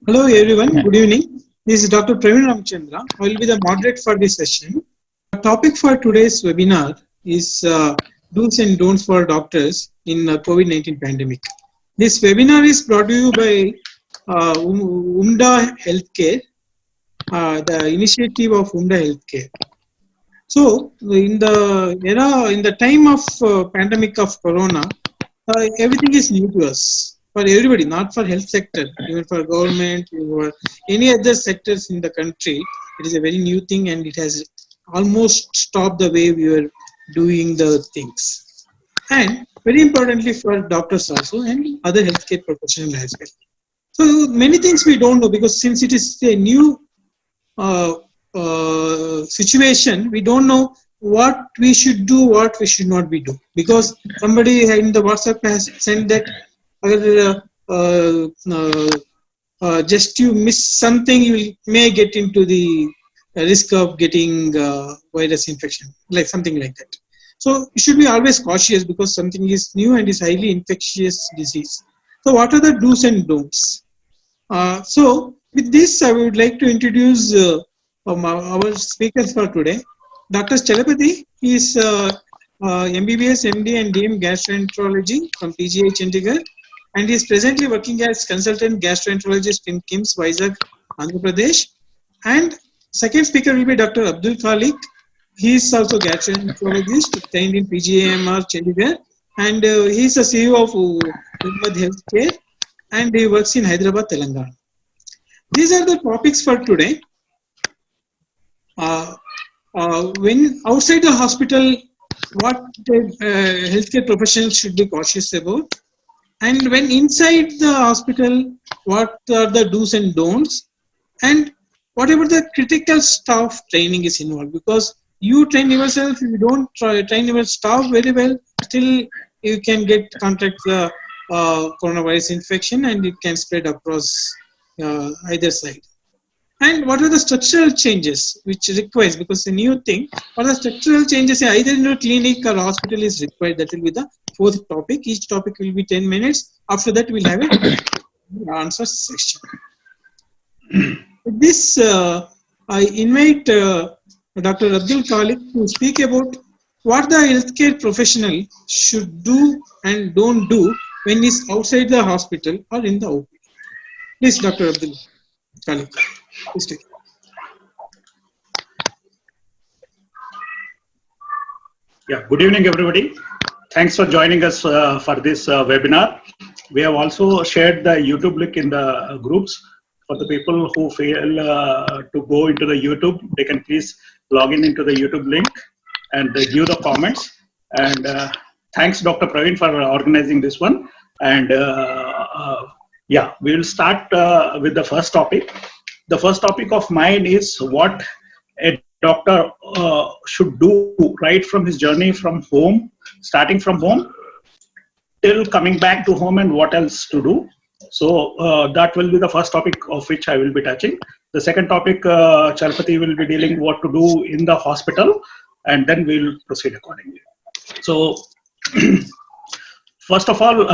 Hello everyone, good evening. This is Dr. Praveen Ramchandra. I will be the moderator for this session. The topic for today's webinar is do's and don'ts for doctors in COVID-19 pandemic. This webinar is brought to you by UMDA Healthcare, the initiative of UMDA Healthcare. So, in the time of pandemic of Corona, everything is new to us for everybody, not for health sector, even for government or any other sectors in the country. It is a very new thing, and it has almost stopped the way we were doing the things. And very importantly for doctors also and other healthcare professionals as well. So many things we don't know because since it is a new uh, situation, we don't know what we should do, what we should not be do. Because somebody in the WhatsApp has sent that just you miss something, you may get into the risk of getting virus infection, like something like that. So you should be always cautious because something is new and is highly infectious disease. So what are the do's and don'ts? So with this, I would like to introduce our speakers for today. Dr. Chalapati is MBBS, MD and DM gastroenterology from PGI Chandigarh, and he is presently working as consultant gastroenterologist in KIMS, Vizag, Andhra Pradesh. And second speaker will be Dr. Abdul Khalik. He is also gastroenterologist trained in PGIMR Chandigarh, and he is the CEO of Ummad Healthcare, and he works in Hyderabad, Telangana. These are the topics for today. When outside the hospital, what healthcare professionals should be cautious about, and when inside the hospital, what are the do's and don'ts, and whatever the critical staff training is involved. Because you train yourself, if you don't train your staff very well, still you can get contract the coronavirus infection and it can spread across either side. And what are the structural changes which requires, because a new thing, what are the structural changes either in a clinic or hospital is required? That will be the fourth topic. Each topic will be 10 minutes. After that, we'll have a answer section. With this, I invite Dr. Abdul Khalik to speak about what the healthcare professional should do and don't do when he's outside the hospital or in the OP. Please, Dr. Abdul Khalik. Please take it. Yeah, good evening, everybody. Thanks for joining us for this webinar. We have also shared the YouTube link in the groups. For the people who fail to go into the YouTube, they can please log in into the YouTube link and give the comments. And thanks, Dr. Praveen, for organizing this one. And yeah, we will start with the first topic. The first topic of mine is what a doctor should do right from his journey from home, starting from home till coming back to home, and what else to do. So that will be the first topic of which I will be touching. The second topic, Chalapati will be dealing what to do in the hospital, and then we'll proceed accordingly. So first of all,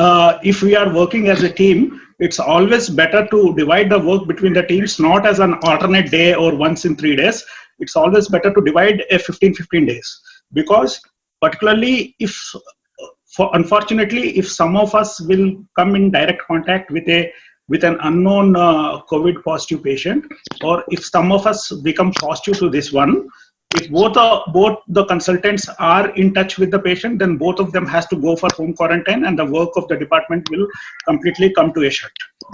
if we are working as a team, it's always better to divide the work between the teams, not as an alternate day or once in 3 days. It's always better to divide a 15 days, because particularly if, unfortunately, if some of us will come in direct contact with an unknown COVID positive patient, or if some of us become positive to this one, if both the consultants are in touch with the patient, then both of them has to go for home quarantine, and the work of the department will completely come to a shut.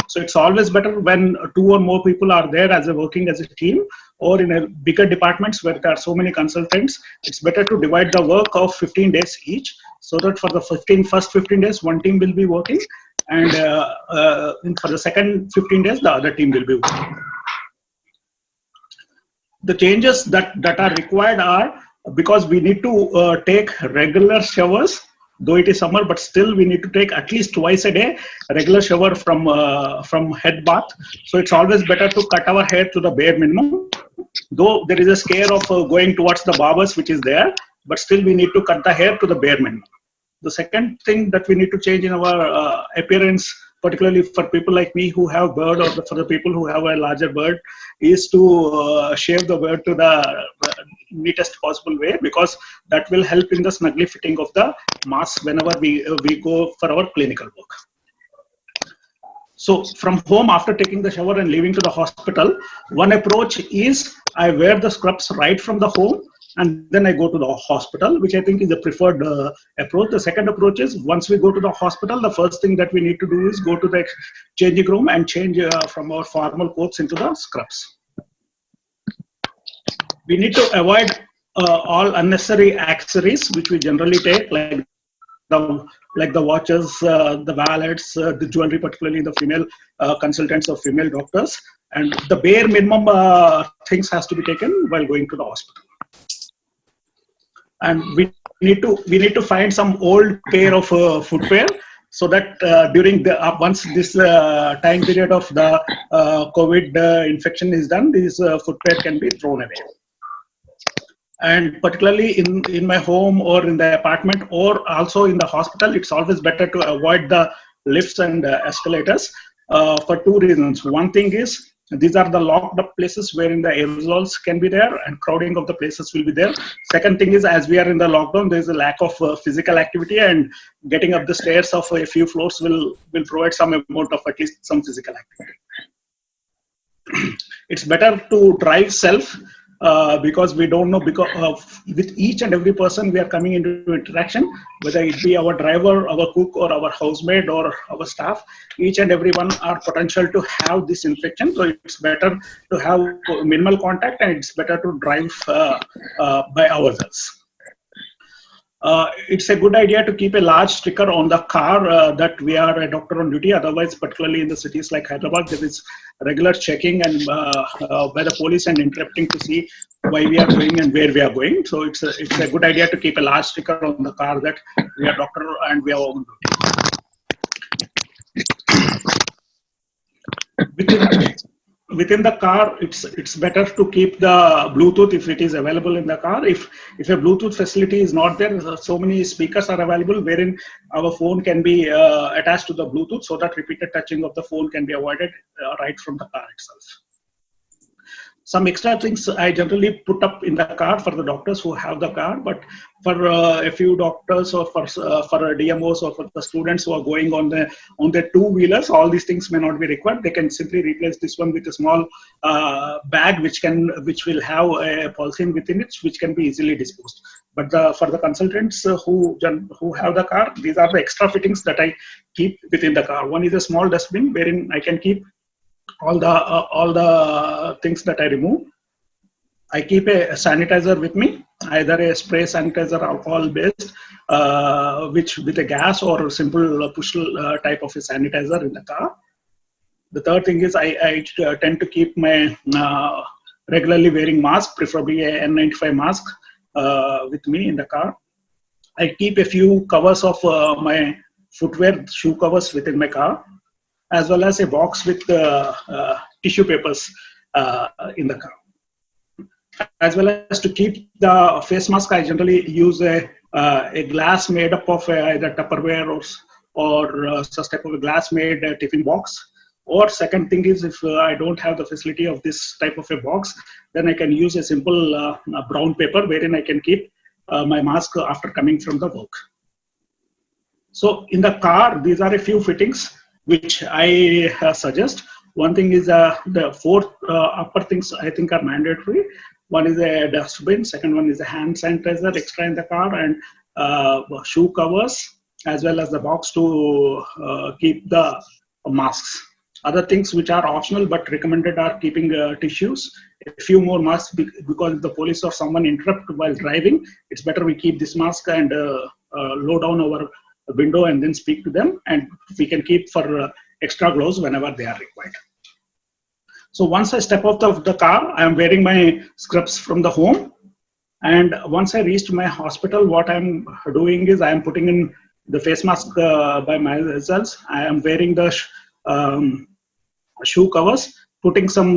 So it's always better when 2 or more people are there as working as a team, or in a bigger departments where there are so many consultants. It's better to divide the work of 15 days each, so that for the first 15 days, one team will be working, and for the second 15 days, the other team will be working. The changes that are required are, because we need to take regular showers, though it is summer, but still we need to take at least twice a day a regular shower from head bath. So it's always better to cut our hair to the bare minimum, though there is a scare of going towards the barbers, which is there, but still we need to cut the hair to the bare minimum. The second thing that we need to change in our appearance particularly for people like me who have bird, or for the people who have a larger bird, is to shave the bird to the neatest possible way, because that will help in the snugly fitting of the mask whenever we go for our clinical work. So from home, after taking the shower and leaving to the hospital, one approach is I wear the scrubs right from the home, and then I go to the hospital, which I think is the preferred approach. The second approach is once we go to the hospital, the first thing that we need to do is go to the changing room and change from our formal coats into the scrubs. We need to avoid all unnecessary accessories which we generally take, like the watches, the wallets, the jewelry, particularly the female consultants or female doctors, and the bare minimum things has to be taken while going to the hospital. And we need to find some old pair of footwear, so that during the once this time period of the COVID infection is done, these footwear can be thrown away. And particularly in my home or in the apartment or also in the hospital, it's always better to avoid the lifts and escalators for two reasons. One thing is these are the locked up places wherein the aerosols can be there and crowding of the places will be there. Second thing is, as we are in the lockdown, there is a lack of physical activity, and getting up the stairs of a few floors will provide some amount of at least some physical activity. It's better to drive self, because we don't know, because with each and every person we are coming into interaction, whether it be our driver, our cook, or our housemaid, or our staff, each and everyone are potential to have this infection. So it's better to have minimal contact, and it's better to drive by ourselves. It's a good idea to keep a large sticker on the car that we are a doctor on duty. Otherwise, particularly in the cities like Hyderabad, there is regular checking and by the police and interrupting to see why we are going and where we are going. So it's a good idea to keep a large sticker on the car that we are doctor and we are on duty. Within the car, it's better to keep the Bluetooth if it is available in the car. If a Bluetooth facility is not there, so many speakers are available wherein our phone can be attached to the Bluetooth, so that repeated touching of the phone can be avoided right from the car itself. Some extra things I generally put up in the car for the doctors who have the car, but for a few doctors or for DMOs or for the students who are going on the two-wheelers, all these things may not be required. They can simply replace this one with a small bag which will have a polythene within it, which can be easily disposed. But for the consultants who have the car, these are the extra fittings that I keep within the car. One is a small dustbin wherein I can keep all the things that I remove. I keep a sanitizer with me, either a spray sanitizer, alcohol based, which with a gas or a simple push type of a sanitizer in the car. The third thing is I tend to keep my regularly wearing mask, preferably a N95 mask, with me in the car. I keep a few covers of my footwear, shoe covers within my car, as well as a box with tissue papers in the car. As well as to keep the face mask, I generally use a glass made up of either Tupperware or such type of a glass made tiffin box. Or second thing is, if I don't have the facility of this type of a box, then I can use a simple brown paper wherein I can keep my mask after coming from the work. So in the car, these are a few fittings which I suggest. One thing is the four upper things I think are mandatory. One is a dustbin, second one is a hand sanitizer extra in the car, and shoe covers, as well as the box to keep the masks. Other things which are optional but recommended are keeping tissues, a few more masks, because if the police or someone interrupt while driving, it's better we keep this mask and low down our window and then speak to them, and we can keep for extra gloves whenever they are required. So once I step out of the car, I am wearing my scrubs from the home, and once I reach my hospital, what I'm doing is I am putting in the face mask by myself. I am wearing the shoe covers, putting some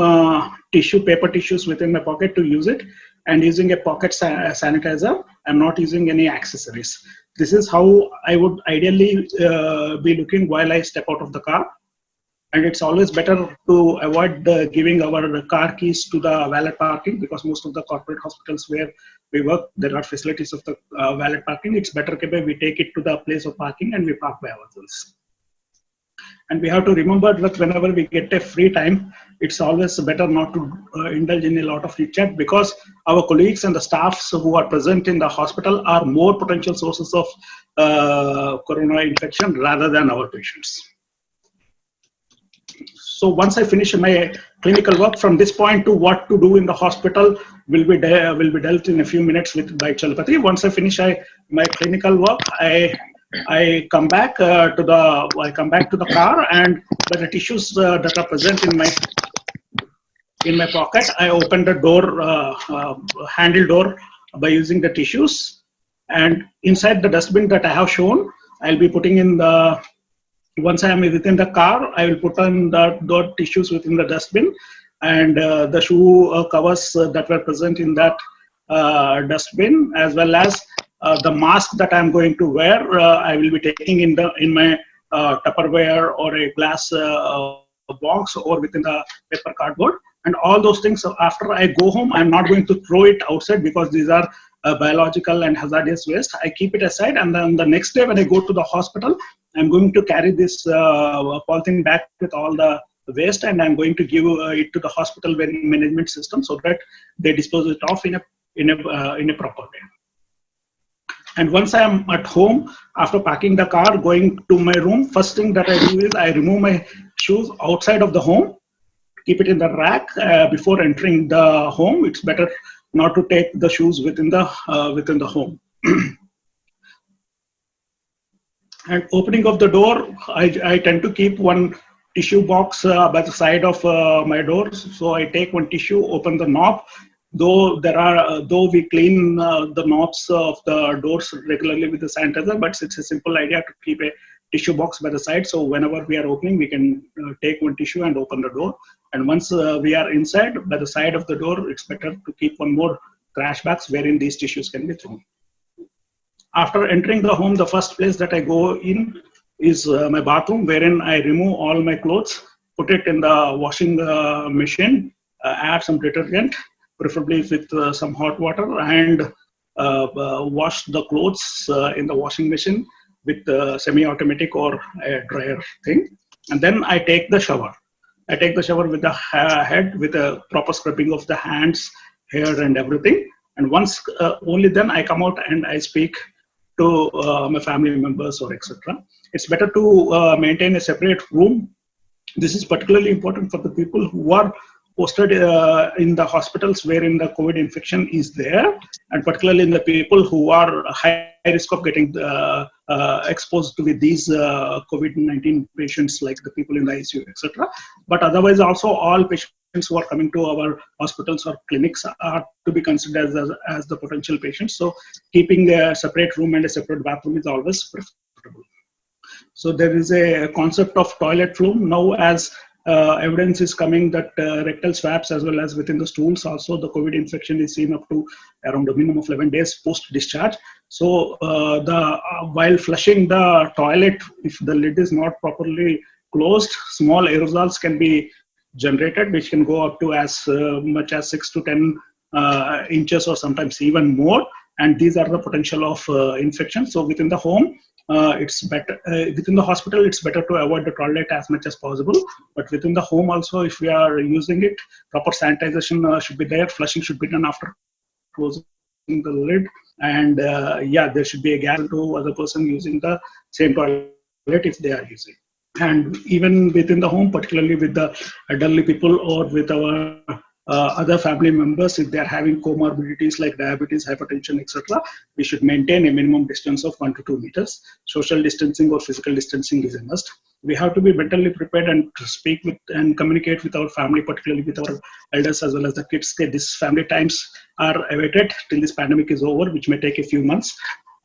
paper tissues within my pocket to use it, and using a pocket sanitizer. I'm not using any accessories. This is how I would ideally be looking while I step out of the car. And it's always better to avoid giving our car keys to the valet parking, because most of the corporate hospitals where we work, there are facilities of the valet parking. It's better if we take it to the place of parking and we park by ourselves. And we have to remember that whenever we get a free time, it's always better not to indulge in a lot of chit chat, because our colleagues and the staffs who are present in the hospital are more potential sources of corona infection rather than our patients. So once I finish my clinical work, from this point to what to do in the hospital will be dealt in a few minutes by Chalpati. Once I finish my clinical work, I come back to the car, and by the tissues that are present in my pocket, I open the door, handle door, by using the tissues. And inside the dustbin that I have shown, I'll be putting in the. Once I am within the car, I will put on the tissues within the dustbin, and the shoe covers that were present in that dustbin, as well as the mask that I am going to wear, I will be taking in my Tupperware or a glass box or within the paper cardboard. And all those things, after I go home, I'm not going to throw it outside, because these are biological and hazardous waste. I keep it aside, and then the next day when I go to the hospital, I'm going to carry this polythene bag with all the waste, and I'm going to give it to the hospital management system so that they dispose it off in a proper way. And once I am at home, after parking the car, going to my room, first thing that I do is I remove my shoes outside of the home, keep it in the rack before entering the home. It's better not to take the shoes within the home. And opening of the door, I tend to keep one tissue box by the side of my doors. So I take one tissue, open the knob. Though we clean the knobs of the doors regularly with the sanitizer, but it's a simple idea to keep a tissue box by the side. So whenever we are opening, we can take one tissue and open the door. And once we are inside, by the side of the door, it's better to keep one more trash bags wherein these tissues can be thrown. After entering the home, the first place that I go in is my bathroom, wherein I remove all my clothes, put it in the washing machine, add some detergent, preferably with some hot water, and wash the clothes in the washing machine with semi-automatic or a dryer thing. And then I take the shower. I take the shower with the head, with a proper scrubbing of the hands, hair, and everything. And once only then I come out and I speak to my family members or etc. It's better to maintain a separate room. This is particularly important for the people who are posted in the hospitals wherein the COVID infection is there, and particularly in the people who are high risk of getting exposed to with these COVID-19 patients, like the people in the ICU, etc. But otherwise, also all patients who are coming to our hospitals or clinics are to be considered as the potential patients. So keeping a separate room and a separate bathroom is always preferable. So there is a concept of toilet flume now, as evidence is coming that rectal swabs as well as within the stools also the COVID infection is seen up to around a minimum of 11 days post discharge. So while flushing the toilet, if the lid is not properly closed, small aerosols can be generated, which can go up to as much as 6 to 10 inches or sometimes even more. And these are the potential of infection. So within the home, it's better within the hospital, it's better to avoid the toilet as much as possible. But within the home also, if we are using it, proper sanitization should be there. Flushing should be done after closing the lid. And there should be a gap to other person using the same toilet if they are using. And even within the home, particularly with the elderly people or with our other family members, if they are having comorbidities like diabetes, hypertension, etc., we should maintain a minimum distance of 1 to 2 meters. Social distancing or physical distancing is a must. We have to be mentally prepared and to speak with and communicate with our family, particularly with our elders as well as the kids. These family times are awaited till this pandemic is over, which may take a few months,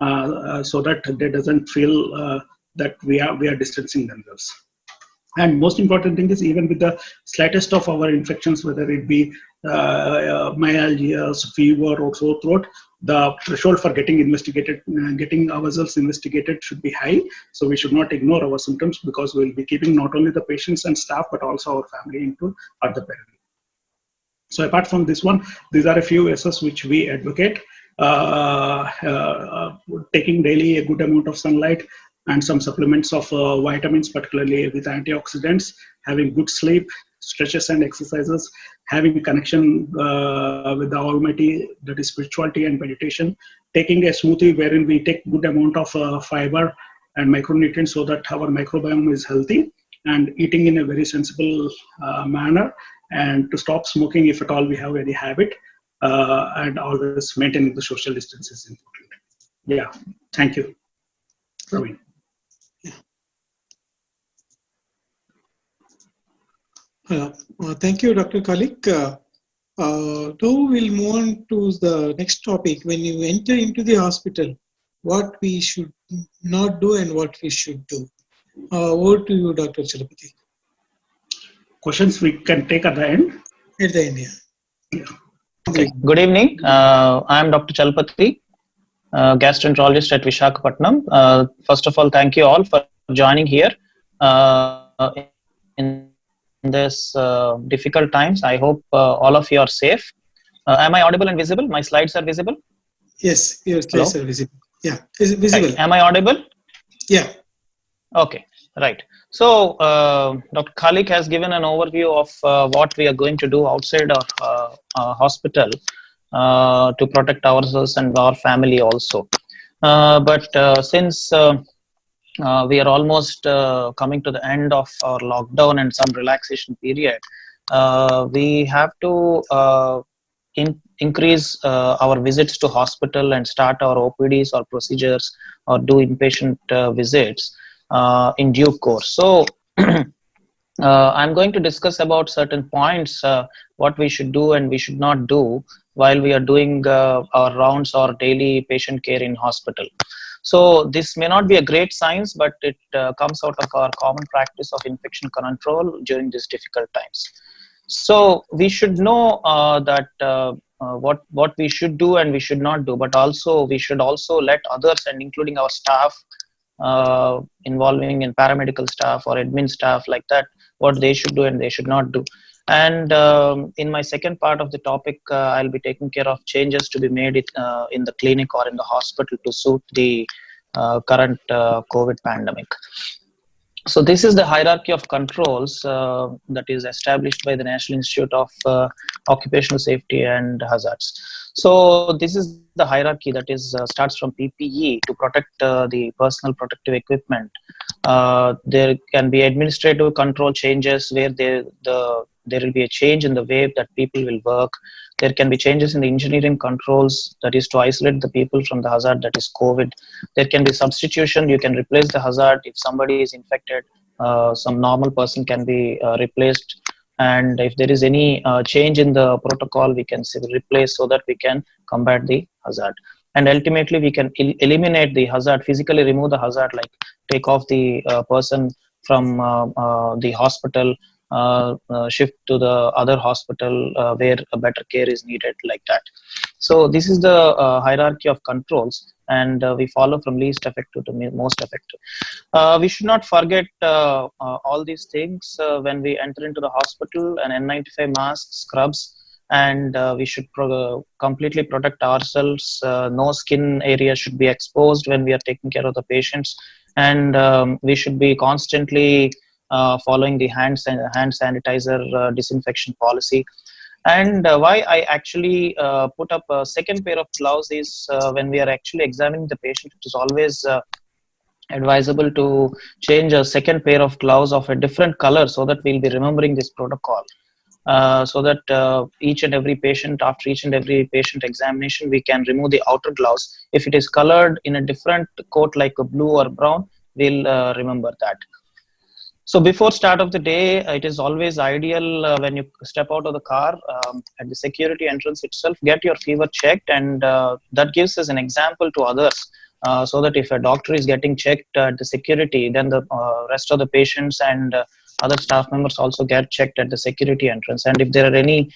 so that they doesn't feel that we are distancing themselves. And most important thing is, even with the slightest of our infections, whether it be myalgia, fever, or sore throat, the threshold for getting ourselves investigated should be high. So we should not ignore our symptoms, because we'll be keeping not only the patients and staff, but also our family into at the peril. So apart from this one, these are a few S's which we advocate. Taking daily a good amount of sunlight and some supplements of vitamins, particularly with antioxidants, having good sleep, stretches and exercises, having connection with the Almighty, that is spirituality and meditation, taking a smoothie wherein we take good amount of fiber and micronutrients so that our microbiome is healthy, and eating in a very sensible manner, and to stop smoking if at all we have any habit, and always maintaining the social distance is important. Yeah, thank you, Praveen. Thank you, Dr. Khalik. Now we'll move on to the next topic. When you enter into the hospital, what we should not do and what we should do. Over to you, Dr. Chalapathy. Questions we can take at the end. At the end, yeah. Okay. Good evening. I am Dr. Chalapathy, gastroenterologist at Visakhapatnam. First of all, thank you all for joining here in this difficult times. I hope all of you are safe. Am I audible and visible? My slides are visible? Yes, your slides are visible. Yeah, is visible. Right. Am I audible? Yeah. Okay, right. So, Dr. Khalik has given an overview of what we are going to do outside our hospital to protect ourselves and our family also. But since we are almost coming to the end of our lockdown and some relaxation period, we have to increase our visits to hospital and start our OPDs or procedures or do inpatient visits in due course. So I'm going to discuss about certain points, what we should do and we should not do while we are doing our rounds or daily patient care in hospital. So this may not be a great science, but it comes out of our common practice of infection control during these difficult times. So we should know that what we should do and we should not do, but also we should also let others, and including our staff, involving in paramedical staff or admin staff like that, what they should do and they should not do. And in my second part of the topic, I'll be taking care of changes to be made in the clinic or in the hospital to suit the current COVID pandemic. So this is the hierarchy of controls that is established by the National Institute of Occupational Safety and Hazards. So this is the hierarchy that is starts from PPE to protect the personal protective equipment. There can be administrative control changes where there will be a change in the way that people will work. There can be changes in the engineering controls, that is to isolate the people from the hazard, that is COVID. There can be substitution. You can replace the hazard if somebody is infected. Some normal person can be replaced. And if there is any change in the protocol, we can replace so that we can combat the hazard. And ultimately, we can eliminate the hazard, physically remove the hazard, like take off the person from the hospital, shift to the other hospital where a better care is needed, like that. So this is the hierarchy of controls, and we follow from least effective to most effective. We should not forget all these things when we enter into the hospital: an N95 mask, scrubs, and we should completely protect ourselves. No skin area should be exposed when we are taking care of the patients, and we should be constantly following the hand sanitizer disinfection policy. And why I actually put up a second pair of gloves is when we are actually examining the patient, it is always advisable to change a second pair of gloves of a different color so that we'll be remembering this protocol. So that each and every patient, after each and every patient examination, we can remove the outer gloves. If it is colored in a different coat like a blue or brown, we'll remember that. So before start of the day, it is always ideal when you step out of the car at the security entrance itself, get your fever checked, and that gives us an example to others. So that if a doctor is getting checked at the security, then the rest of the patients and other staff members also get checked at the security entrance. And if there are any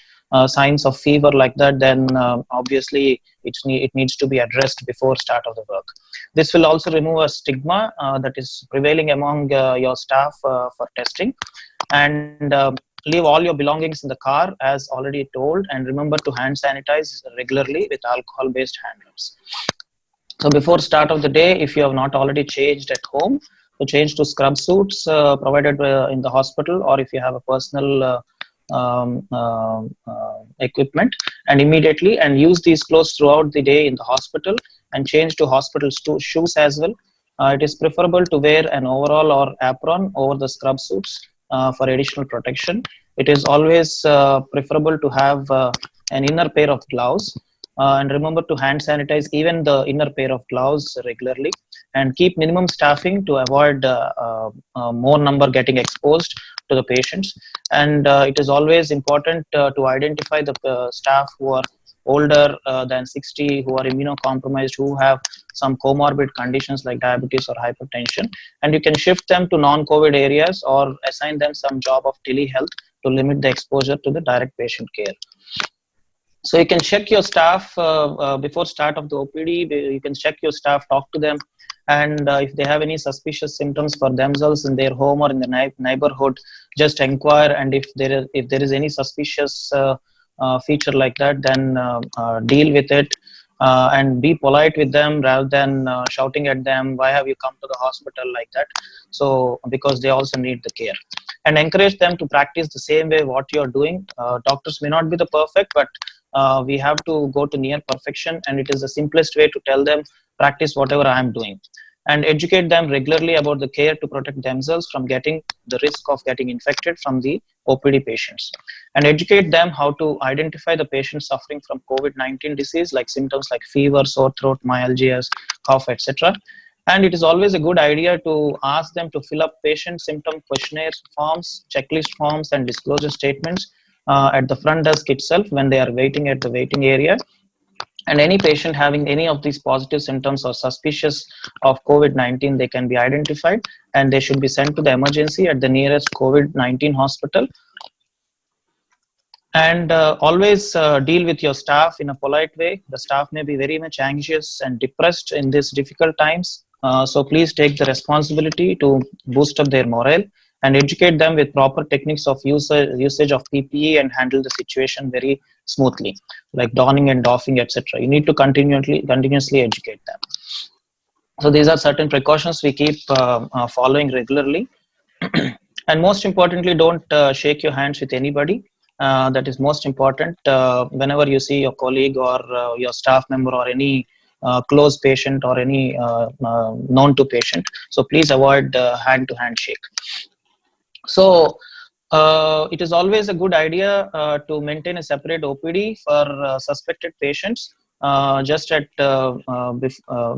signs of fever like that, then obviously it needs to be addressed before start of the work. This will also remove a stigma that is prevailing among your staff for testing. And leave all your belongings in the car as already told, and remember to hand sanitize regularly with alcohol based hand rubs. So before start of the day, if you have not already changed at home, so change to scrub suits provided in the hospital, or if you have a personal equipment, and immediately and use these clothes throughout the day in the hospital, and change to hospital shoes as well. It is preferable to wear an overall or apron over the scrub suits for additional protection. It is always preferable to have an inner pair of gloves, and remember to hand sanitize even the inner pair of gloves regularly, and keep minimum staffing to avoid more number getting exposed to the patients. And it is always important to identify the staff who are older than 60, who are immunocompromised, who have some comorbid conditions like diabetes or hypertension, and you can shift them to non-COVID areas or assign them some job of telehealth to limit the exposure to the direct patient care. So you can check your staff before start of the OPD. You can check your staff, talk to them, and if they have any suspicious symptoms for themselves in their home or in the neighborhood, just inquire. And if there is any suspicious feature like that, then deal with it, and be polite with them rather than shouting at them, why have you come to the hospital, like that. So because they also need the care, and encourage them to practice the same way what you're doing. Doctors may not be the perfect, but we have to go to near perfection, and it is the simplest way to tell them practice whatever I am doing, and educate them regularly about the care to protect themselves from getting the risk of getting infected from the OPD patients, and educate them how to identify the patients suffering from COVID-19 disease, like symptoms like fever, sore throat, myalgias, cough, etc. And it is always a good idea to ask them to fill up patient symptom questionnaires forms, checklist forms, and disclosure statements at the front desk itself when they are waiting at the waiting area. And any patient having any of these positive symptoms or suspicious of COVID-19, they can be identified, and they should be sent to the emergency at the nearest COVID-19 hospital. And always deal with your staff in a polite way. The staff may be very much anxious and depressed in these difficult times. So please take the responsibility to boost up their morale, and educate them with proper techniques of usage of PPE, and handle the situation very smoothly, like donning and doffing, etc. You need to continuously educate them. So these are certain precautions we keep following regularly. And most importantly, don't shake your hands with anybody. That is most important. Whenever you see your colleague or your staff member or any close patient or any known to patient, so please avoid hand to hand shake. So it is always a good idea to maintain a separate OPD for suspected patients just at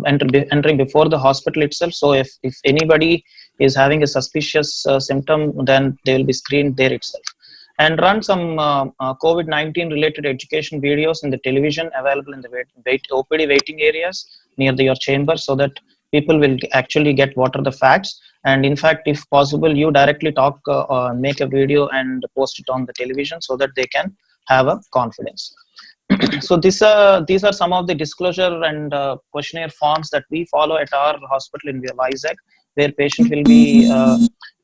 entering before the hospital itself. So if anybody is having a suspicious symptom, then they will be screened there itself. And run some COVID-19 related education videos in the television available in the OPD waiting areas near your chamber, so that people will actually get what are the facts. And in fact, if possible, you directly talk, make a video and post it on the television, so that they can have a confidence. So these are some of the disclosure and questionnaire forms that we follow at our hospital in Vizag, where patient will be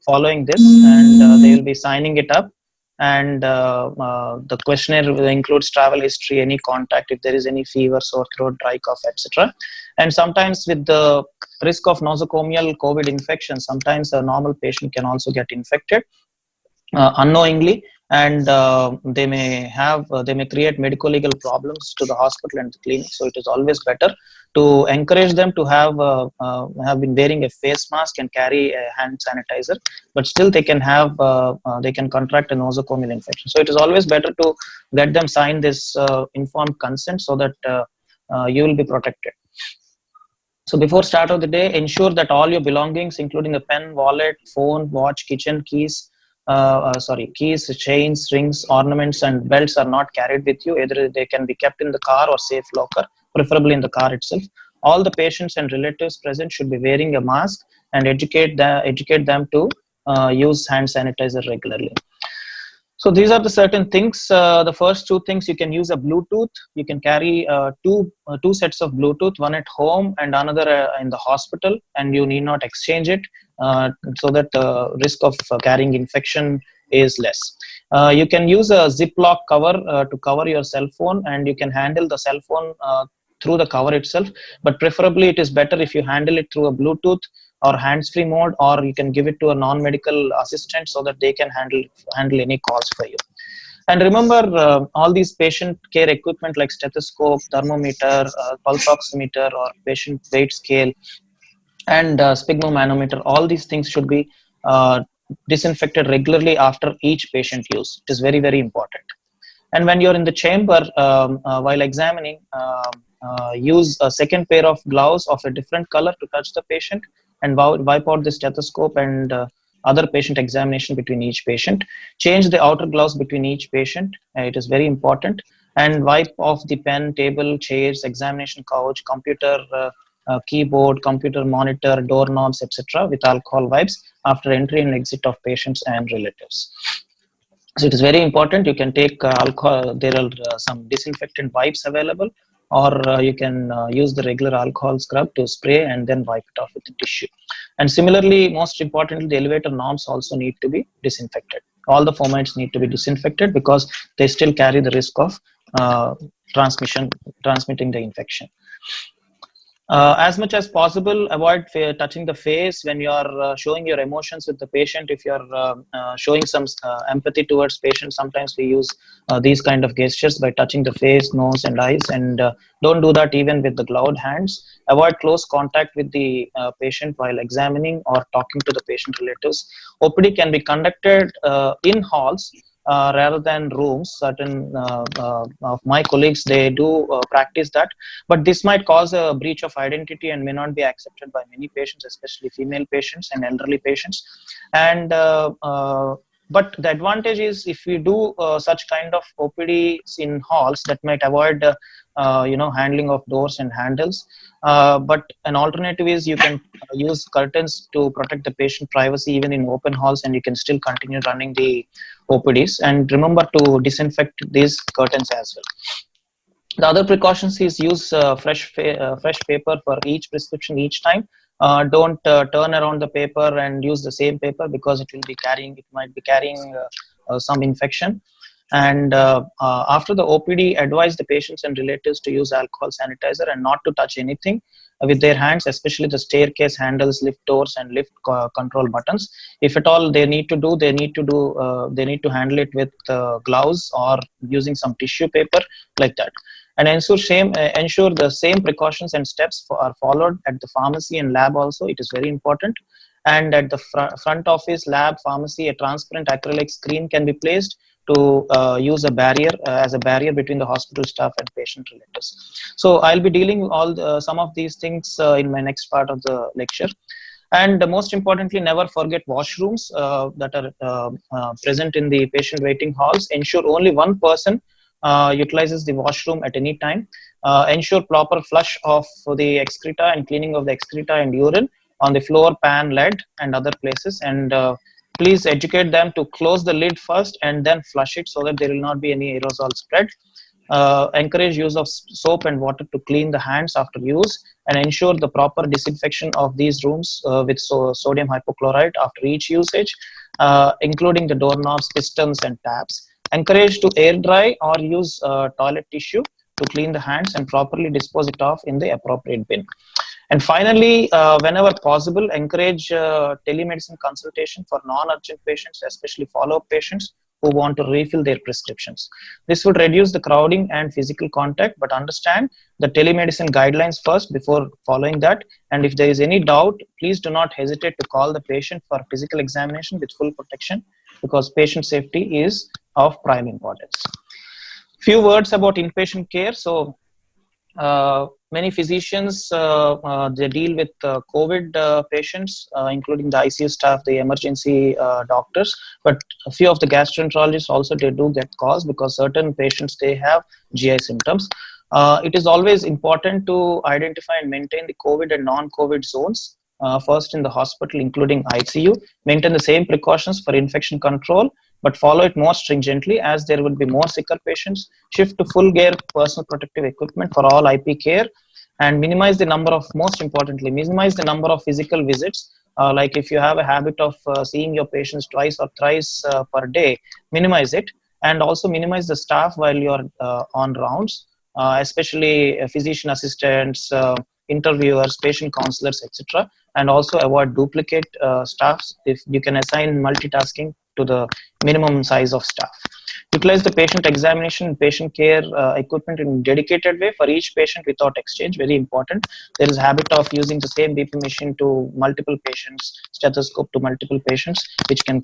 following this, and they will be signing it up. And the questionnaire will include travel history, any contact, if there is any fever, sore throat, dry cough, etc. And sometimes with the risk of nosocomial COVID infection, sometimes a normal patient can also get infected unknowingly, and they may create medical legal problems to the hospital and the clinic. So it is always better to encourage them to have been wearing a face mask and carry a hand sanitizer, but still they can have they can contract a nosocomial infection. So it is always better to get them sign this informed consent, so that you will be protected. So before start of the day, ensure that all your belongings, including the pen, wallet, phone, watch, kitchen keys, keys, chains, rings, ornaments, and belts are not carried with you. Either they can be kept in the car or safe locker, preferably in the car itself. All the patients and relatives present should be wearing a mask, and educate them to use hand sanitizer regularly. So these are the certain things. The first two things, you can use a Bluetooth. You can carry two sets of Bluetooth, one at home and another in the hospital, and you need not exchange it, so that the risk of carrying infection is less. You can use a Ziploc cover to cover your cell phone, and you can handle the cell phone through the cover itself. But preferably, it is better if you handle it through a Bluetooth or hands-free mode, or you can give it to a non-medical assistant so that they can handle any calls for you. And remember, all these patient care equipment like stethoscope, thermometer, pulse oximeter, or patient weight scale, and sphygmomanometer, all these things should be disinfected regularly after each patient use. It is very, very important. And when you're in the chamber while examining, use a second pair of gloves of a different color to touch the patient, and wipe out the stethoscope and other patient examination between each patient. Change the outer gloves between each patient. It is very important. And wipe off the pen, table, chairs, examination couch, computer, keyboard, computer monitor, doorknobs, etc. with alcohol wipes after entry and exit of patients and relatives. So it is very important. You can take alcohol. There are some disinfectant wipes available, or you can use the regular alcohol scrub to spray and then wipe it off with the tissue. And similarly, most importantly, the elevator knobs also need to be disinfected. All the formats need to be disinfected because they still carry the risk of transmitting the infection. As much as possible, avoid touching the face when you are showing your emotions with the patient. If you are showing some empathy towards patient, sometimes we use these kind of gestures by touching the face, nose, and eyes, and don't do that even with the gloved hands. Avoid close contact with the patient while examining or talking to the patient relatives. OPD can be conducted in halls rather than rooms. Certain of my colleagues, they do practice that, but this might cause a breach of identity and may not be accepted by many patients, especially female patients and elderly patients. And but the advantage is, if we do such kind of OPDs in halls, that might avoid handling of doors and handles. But an alternative is, you can use curtains to protect the patient privacy even in open halls, and you can still continue running the OPDs. And remember to disinfect these curtains as well. The other precautions is use fresh paper for each prescription each time. Don't turn around the paper and use the same paper, because it might be carrying some infection. And after the OPD, advise the patients and relatives to use alcohol sanitizer and not to touch anything with their hands, especially the staircase handles, lift doors, and lift control buttons. If at all they need to handle it with gloves or using some tissue paper like that. And ensure the same precautions and steps are followed at the pharmacy and lab also. It is very important. And at the front office, lab, pharmacy, a transparent acrylic screen can be placed to use a barrier as a barrier between the hospital staff and patient relatives. So I'll be dealing some of these things in my next part of the lecture. And most importantly, never forget washrooms that are present in the patient waiting halls. Ensure only one person utilizes the washroom at any time. Ensure proper flush of the excreta and cleaning of the excreta and urine on the floor, pan, lid, and other places. And please educate them to close the lid first and then flush it, so that there will not be any aerosol spread. Encourage use of soap and water to clean the hands after use, and ensure the proper disinfection of these rooms with sodium hypochlorite after each usage, including the doorknobs, pistons, and taps. Encourage to air dry or use toilet tissue to clean the hands, and properly dispose it off in the appropriate bin. And finally, whenever possible, encourage telemedicine consultation for non-urgent patients, especially follow-up patients who want to refill their prescriptions. This would reduce the crowding and physical contact, but understand the telemedicine guidelines first before following that. And if there is any doubt, please do not hesitate to call the patient for physical examination with full protection, because patient safety is of prime importance. Few words about inpatient care. So many physicians they deal with COVID patients, including the ICU staff, the emergency doctors, but a few of the gastroenterologists also, they do get calls because certain patients, they have GI symptoms. It is always important to identify and maintain the COVID and non-COVID zones first in the hospital, including ICU. Maintain the same precautions for infection control but follow it more stringently, as there would be more sicker patients. Shift to full gear personal protective equipment for all IP care, and minimize the number of, most importantly, minimize the number of physical visits. Like if you have a habit of seeing your patients twice or thrice per day, minimize it, and also minimize the staff while you're on rounds, especially physician assistants, interviewers, patient counselors, etc. And also avoid duplicate staffs. If you can assign multitasking to the minimum size of staff. Utilize the patient examination and patient care equipment in a dedicated way for each patient without exchange. Very important. There is a habit of using the same BP machine to multiple patients, stethoscope to multiple patients, which can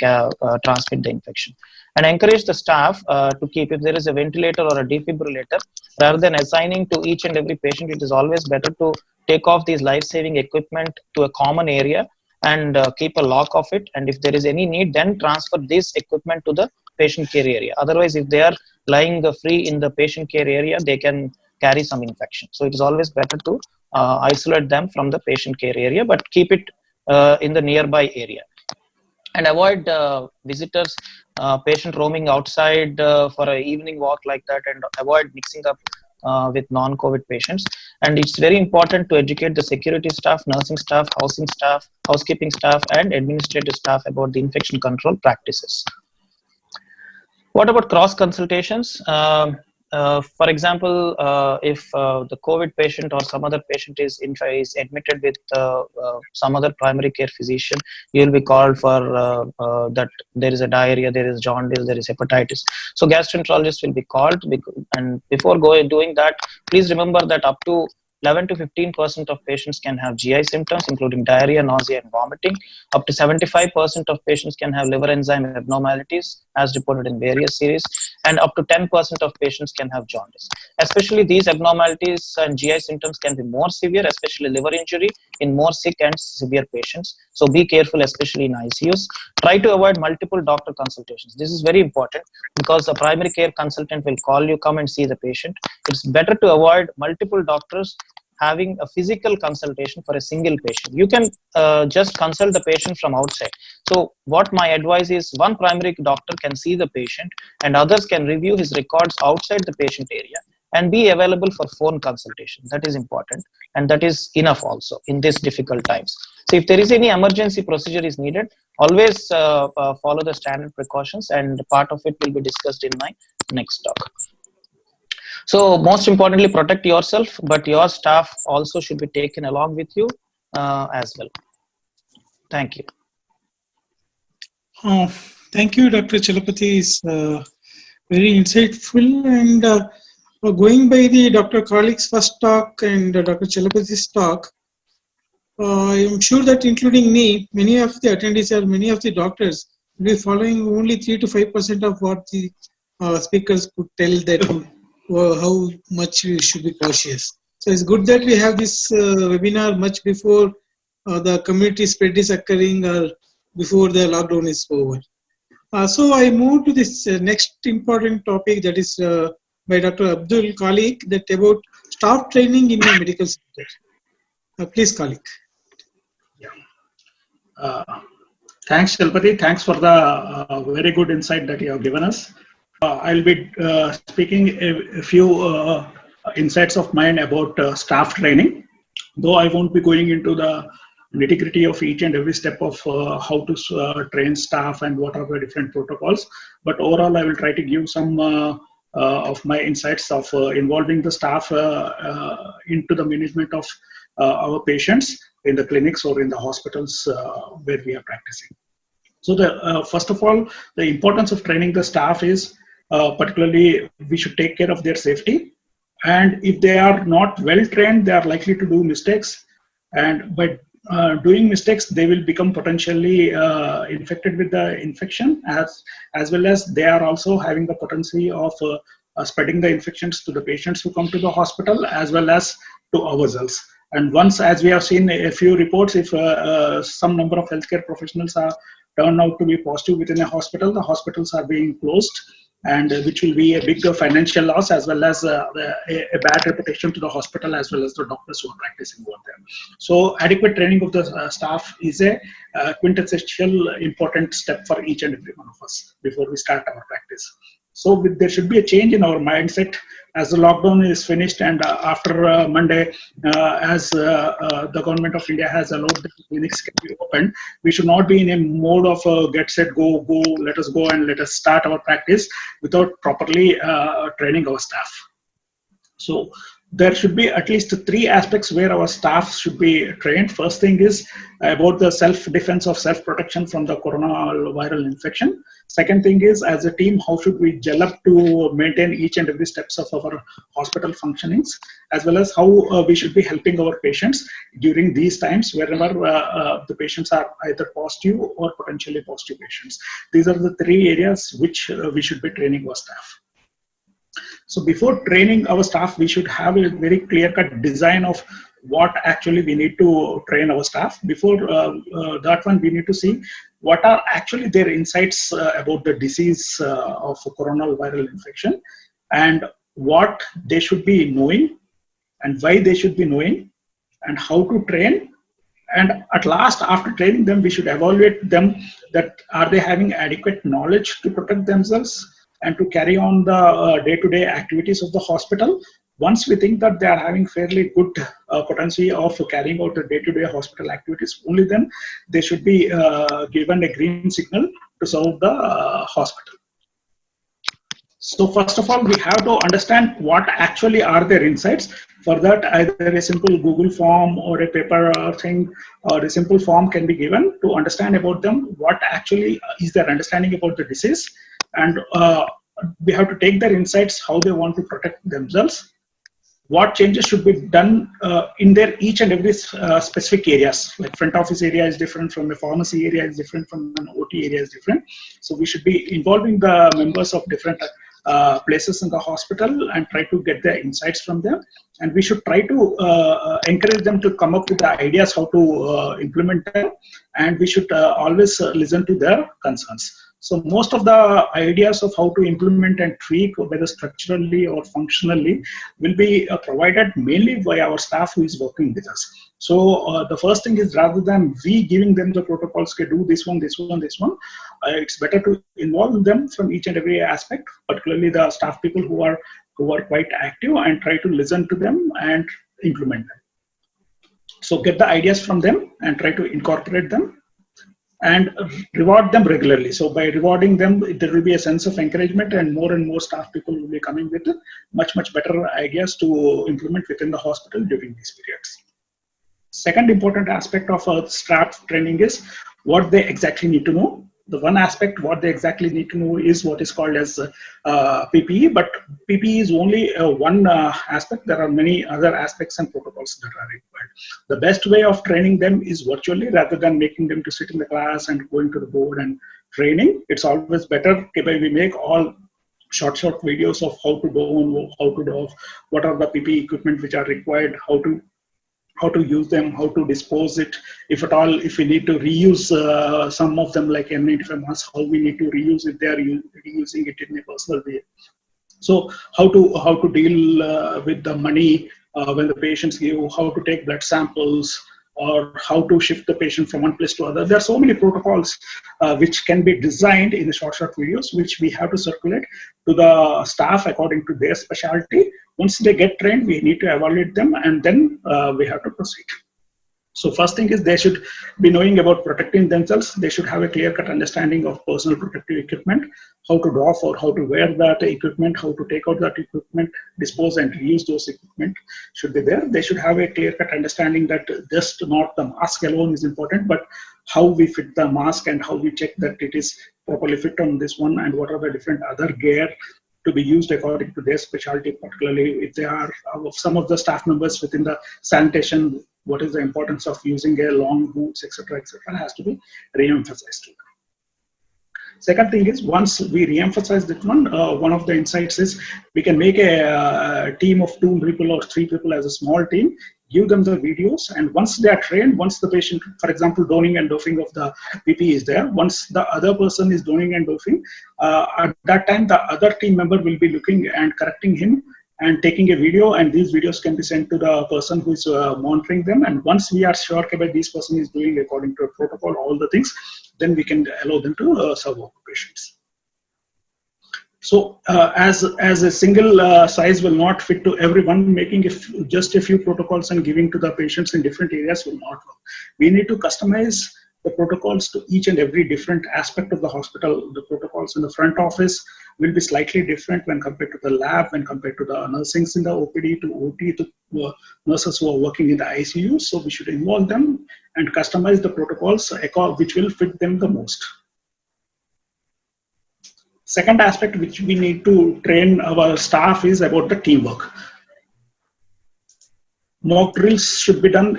transmit the infection. And encourage the staff to keep, if there is a ventilator or a defibrillator, rather than assigning to each and every patient, it is always better to take off these life-saving equipment to a common area and keep a lock of it. And if there is any need, then transfer this equipment to the patient care area. Otherwise, if they are lying free in the patient care area, they can carry some infection. So it is always better to isolate them from the patient care area, but keep it in the nearby area. And avoid visitors, patient roaming outside for an evening walk like that, and avoid mixing up with non-COVID patients. And it's very important to educate the security staff, nursing staff, housing staff, housekeeping staff, and administrative staff about the infection control practices. What about cross consultations? For example, if the COVID patient or some other patient is admitted with some other primary care physician, you will be called for that there is a diarrhea, there is jaundice, there is hepatitis. So gastroenterologist will be called, and before doing that, please remember that up to 11 to 15% of patients can have GI symptoms, including diarrhea, nausea, and vomiting. Up to 75% of patients can have liver enzyme abnormalities, as reported in various series, and up to 10% of patients can have jaundice. Especially these abnormalities and GI symptoms can be more severe, especially liver injury in more sick and severe patients. So be careful, especially in ICUs. Try to avoid multiple doctor consultations. This is very important because a primary care consultant will call you, come and see the patient. It's better to avoid multiple doctors having a physical consultation for a single patient. You can just consult the patient from outside. So what my advice is, one primary doctor can see the patient and others can review his records outside the patient area and be available for phone consultation. That is important, and that is enough also in these difficult times. So if there is any emergency procedure is needed, always follow the standard precautions, and part of it will be discussed in my next talk. So most importantly, protect yourself, but your staff also should be taken along with you as well. Thank you. Thank you, Dr. Chalapathy. Is very insightful, and going by the Dr. Kaulik's first talk and Dr. Chalapathy's talk, I am sure that including me, many of the attendees or many of the doctors will be following only 3 to 5% of what the speakers could tell, that how much we should be cautious. So it's good that we have this webinar much before the community spread is occurring or before the lockdown is over. So I move to this next important topic, that is by Dr. Abdul Kaulik, that about staff training in the medical sector. Please, Kaulik. Thanks, Chalapathy. Thanks for the very good insight that you have given us. I'll be speaking a few insights of mine about staff training, though I won't be going into the nitty-gritty of each and every step of how to train staff and what are the different protocols. But overall, I will try to give some of my insights of involving the staff into the management of our patients in the clinics or in the hospitals where we are practicing. So first of all, the importance of training the staff is particularly we should take care of their safety. And if they are not well trained, they are likely to do mistakes. And by doing mistakes, they will become potentially infected with the infection, as well as they are also having the potency of spreading the infections to the patients who come to the hospital, as well as to ourselves. And once, as we have seen a few reports, if some number of healthcare professionals are turned out to be positive within a hospital, the hospitals are being closed. and which will be a big financial loss as well as a bad reputation to the hospital as well as the doctors who are practicing over there. So adequate training of the staff is a quintessential important step for each and every one of us before we start our practice. So there should be a change in our mindset as the lockdown is finished, and after Monday, as the government of India has allowed the clinics can be opened, we should not be in a mode of get set, go, let us go and let us start our practice without properly training our staff. So there should be at least 3 aspects where our staff should be trained. First thing is about the self-defense or self-protection from the coronavirus infection. Second thing is, as a team, how should we gel up to maintain each and every steps of our hospital functionings, as well as how we should be helping our patients during these times wherever the patients are either positive or potentially positive patients. These are the 3 areas which we should be training our staff. So before training our staff, we should have a very clear-cut design of what actually we need to train our staff. Before that one, we need to see what are actually their insights about the disease of coronavirus infection, and what they should be knowing, and why they should be knowing, and how to train. And at last, after training them, we should evaluate them that are they having adequate knowledge to protect themselves and to carry on the day-to-day activities of the hospital. Once we think that they are having fairly good potency of carrying out the day-to-day hospital activities, only then they should be given a green signal to serve the hospital. So first of all, we have to understand what actually are their insights. For that, either a simple Google form or a paper thing or a simple form can be given to understand about them, what actually is their understanding about the disease. And we have to take their insights, how they want to protect themselves, what changes should be done in their each and every specific areas. Like front office area is different from a pharmacy area, is different from an OT area is different. So we should be involving the members of different places in the hospital and try to get their insights from them. And we should try to encourage them to come up with the ideas how to implement them. And we should always listen to their concerns. So most of the ideas of how to implement and tweak, whether structurally or functionally, will be provided mainly by our staff who is working with us. So the first thing is, rather than we giving them the protocols, okay, do this one, this one, this one, it's better to involve them from each and every aspect, particularly the staff people who are quite active, and try to listen to them and implement them. So get the ideas from them and try to incorporate them and reward them regularly. So by rewarding them, there will be a sense of encouragement, and more staff people will be coming with much better ideas to implement within the hospital during these periods. Second important aspect of staff training is what they exactly need to know. The one aspect, what they exactly need to know, is what is called as PPE, but PPE is only one aspect. There are many other aspects and protocols that are required. The best way of training them is virtually, rather than making them to sit in the class and going to the board and training. It's always better, okay, we make all short videos of how to do, what are the PPE equipment which are required, how to use them, how to dispose it, if at all, if we need to reuse some of them like N95 masks, how we need to reuse it, they are reusing it in a personal way. So how to deal with the money when the patients give, how to take blood samples, or how to shift the patient from one place to other. There are so many protocols which can be designed in the short videos, which we have to circulate to the staff according to their specialty. Once they get trained, we need to evaluate them, and then we have to proceed. So first thing is, they should be knowing about protecting themselves. They should have a clear-cut understanding of personal protective equipment, how to doff or how to wear that equipment, how to take out that equipment, dispose and reuse those equipment should be there. They should have a clear-cut understanding that just not the mask alone is important, but how we fit the mask and how we check that it is properly fit on this one, and what are the different other gear to be used according to their specialty, particularly if they are some of the staff members within the sanitation. What is the importance of using a long boots, etc., has to be re-emphasized to them. Second thing is, once we re-emphasize that one of the insights is we can make a team of 2 people or 3 people as a small team, give them the videos, and once they are trained, once the patient, for example, donning and doffing of the PP is there, once the other person is donning and doffing, at that time the other team member will be looking and correcting him and taking a video, and these videos can be sent to the person who is monitoring them. And once we are sure that this person is doing according to a protocol all the things, then we can allow them to serve our patients. So as a single size will not fit to everyone, making just a few protocols and giving to the patients in different areas will not work. We need to customize the protocols to each and every different aspect of the hospital. The protocols in the front office will be slightly different when compared to the lab, when compared to the nursings in the OPD, to OT, to nurses who are working in the ICU. So we should involve them and customize the protocols which will fit them the most. Second aspect which we need to train our staff is about the teamwork. Mock drills should be done,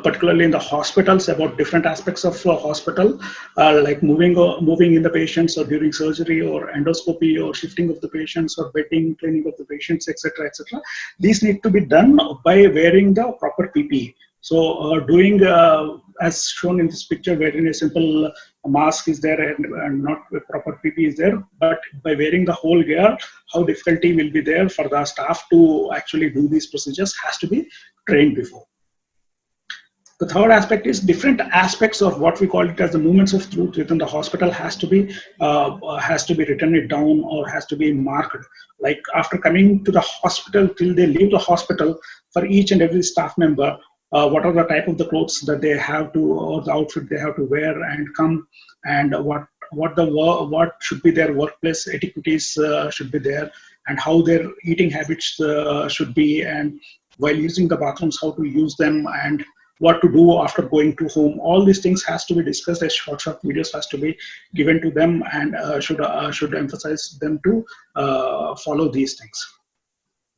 particularly in the hospitals, about different aspects of hospital, like moving in the patients, or during surgery, or endoscopy, or shifting of the patients, or bedding, cleaning of the patients, etc., etc. These need to be done by wearing the proper PPE. So doing as shown in this picture, wherein a simple mask is there and not a proper PPE is there, but by wearing the whole gear, how difficulty will be there for the staff to actually do these procedures has to be trained before. The third aspect is different aspects of what we call it as the movements of truth within the hospital has to be written it down, or has to be marked. Like after coming to the hospital till they leave the hospital, for each and every staff member, what are the type of the clothes that they have to, or the outfit they have to wear and come, and what should be their workplace etiquettes should be there, and how their eating habits should be, and while using the bathrooms, how to use them, and what to do after going to home. All these things has to be discussed. As short videos has to be given to them, and should emphasize them to follow these things.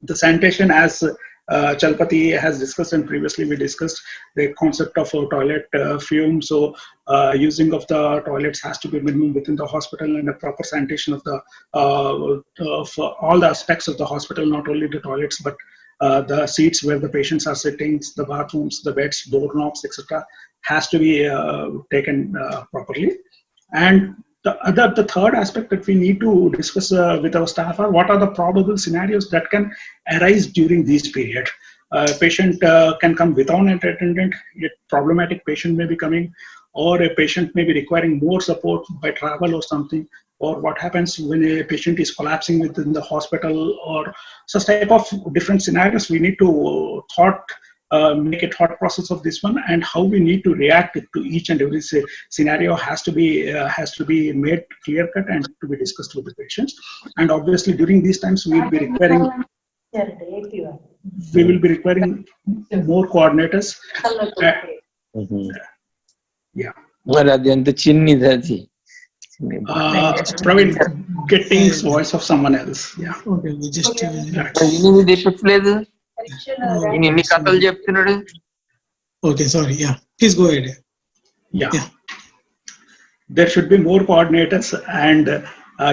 The sanitation, as Chalpati has discussed, and previously we discussed the concept of a toilet fume. So using of the toilets has to be minimum within the hospital, and a proper sanitation of the for all the aspects of the hospital, not only the toilets, but the seats where the patients are sitting, the bathrooms, the beds, doorknobs, etc., has to be taken properly. And the third aspect that we need to discuss with our staff are what are the probable scenarios that can arise during this period. Patient can come without an attendant, yet problematic patient may be coming, or a patient may be requiring more support by travel or something, or what happens when a patient is collapsing within the hospital, or such type of different scenarios. We need to make a thought process of this one, and how we need to react to each and every scenario has to be made clear cut and to be discussed with the patients. And obviously during these times we will be requiring more coordinators. Yeah. Praveen, getting voice of someone else. Yeah. Okay, we just. Okay, sorry. Yeah, please go ahead. Yeah. There should be more coordinators, and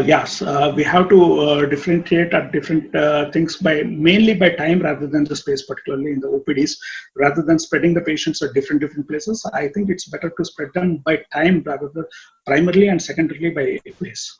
yes, we have to differentiate at different things mainly by time rather than the space, particularly in the OPDs, rather than spreading the patients at different places. I think it's better to spread them by time rather than primarily and secondarily by place.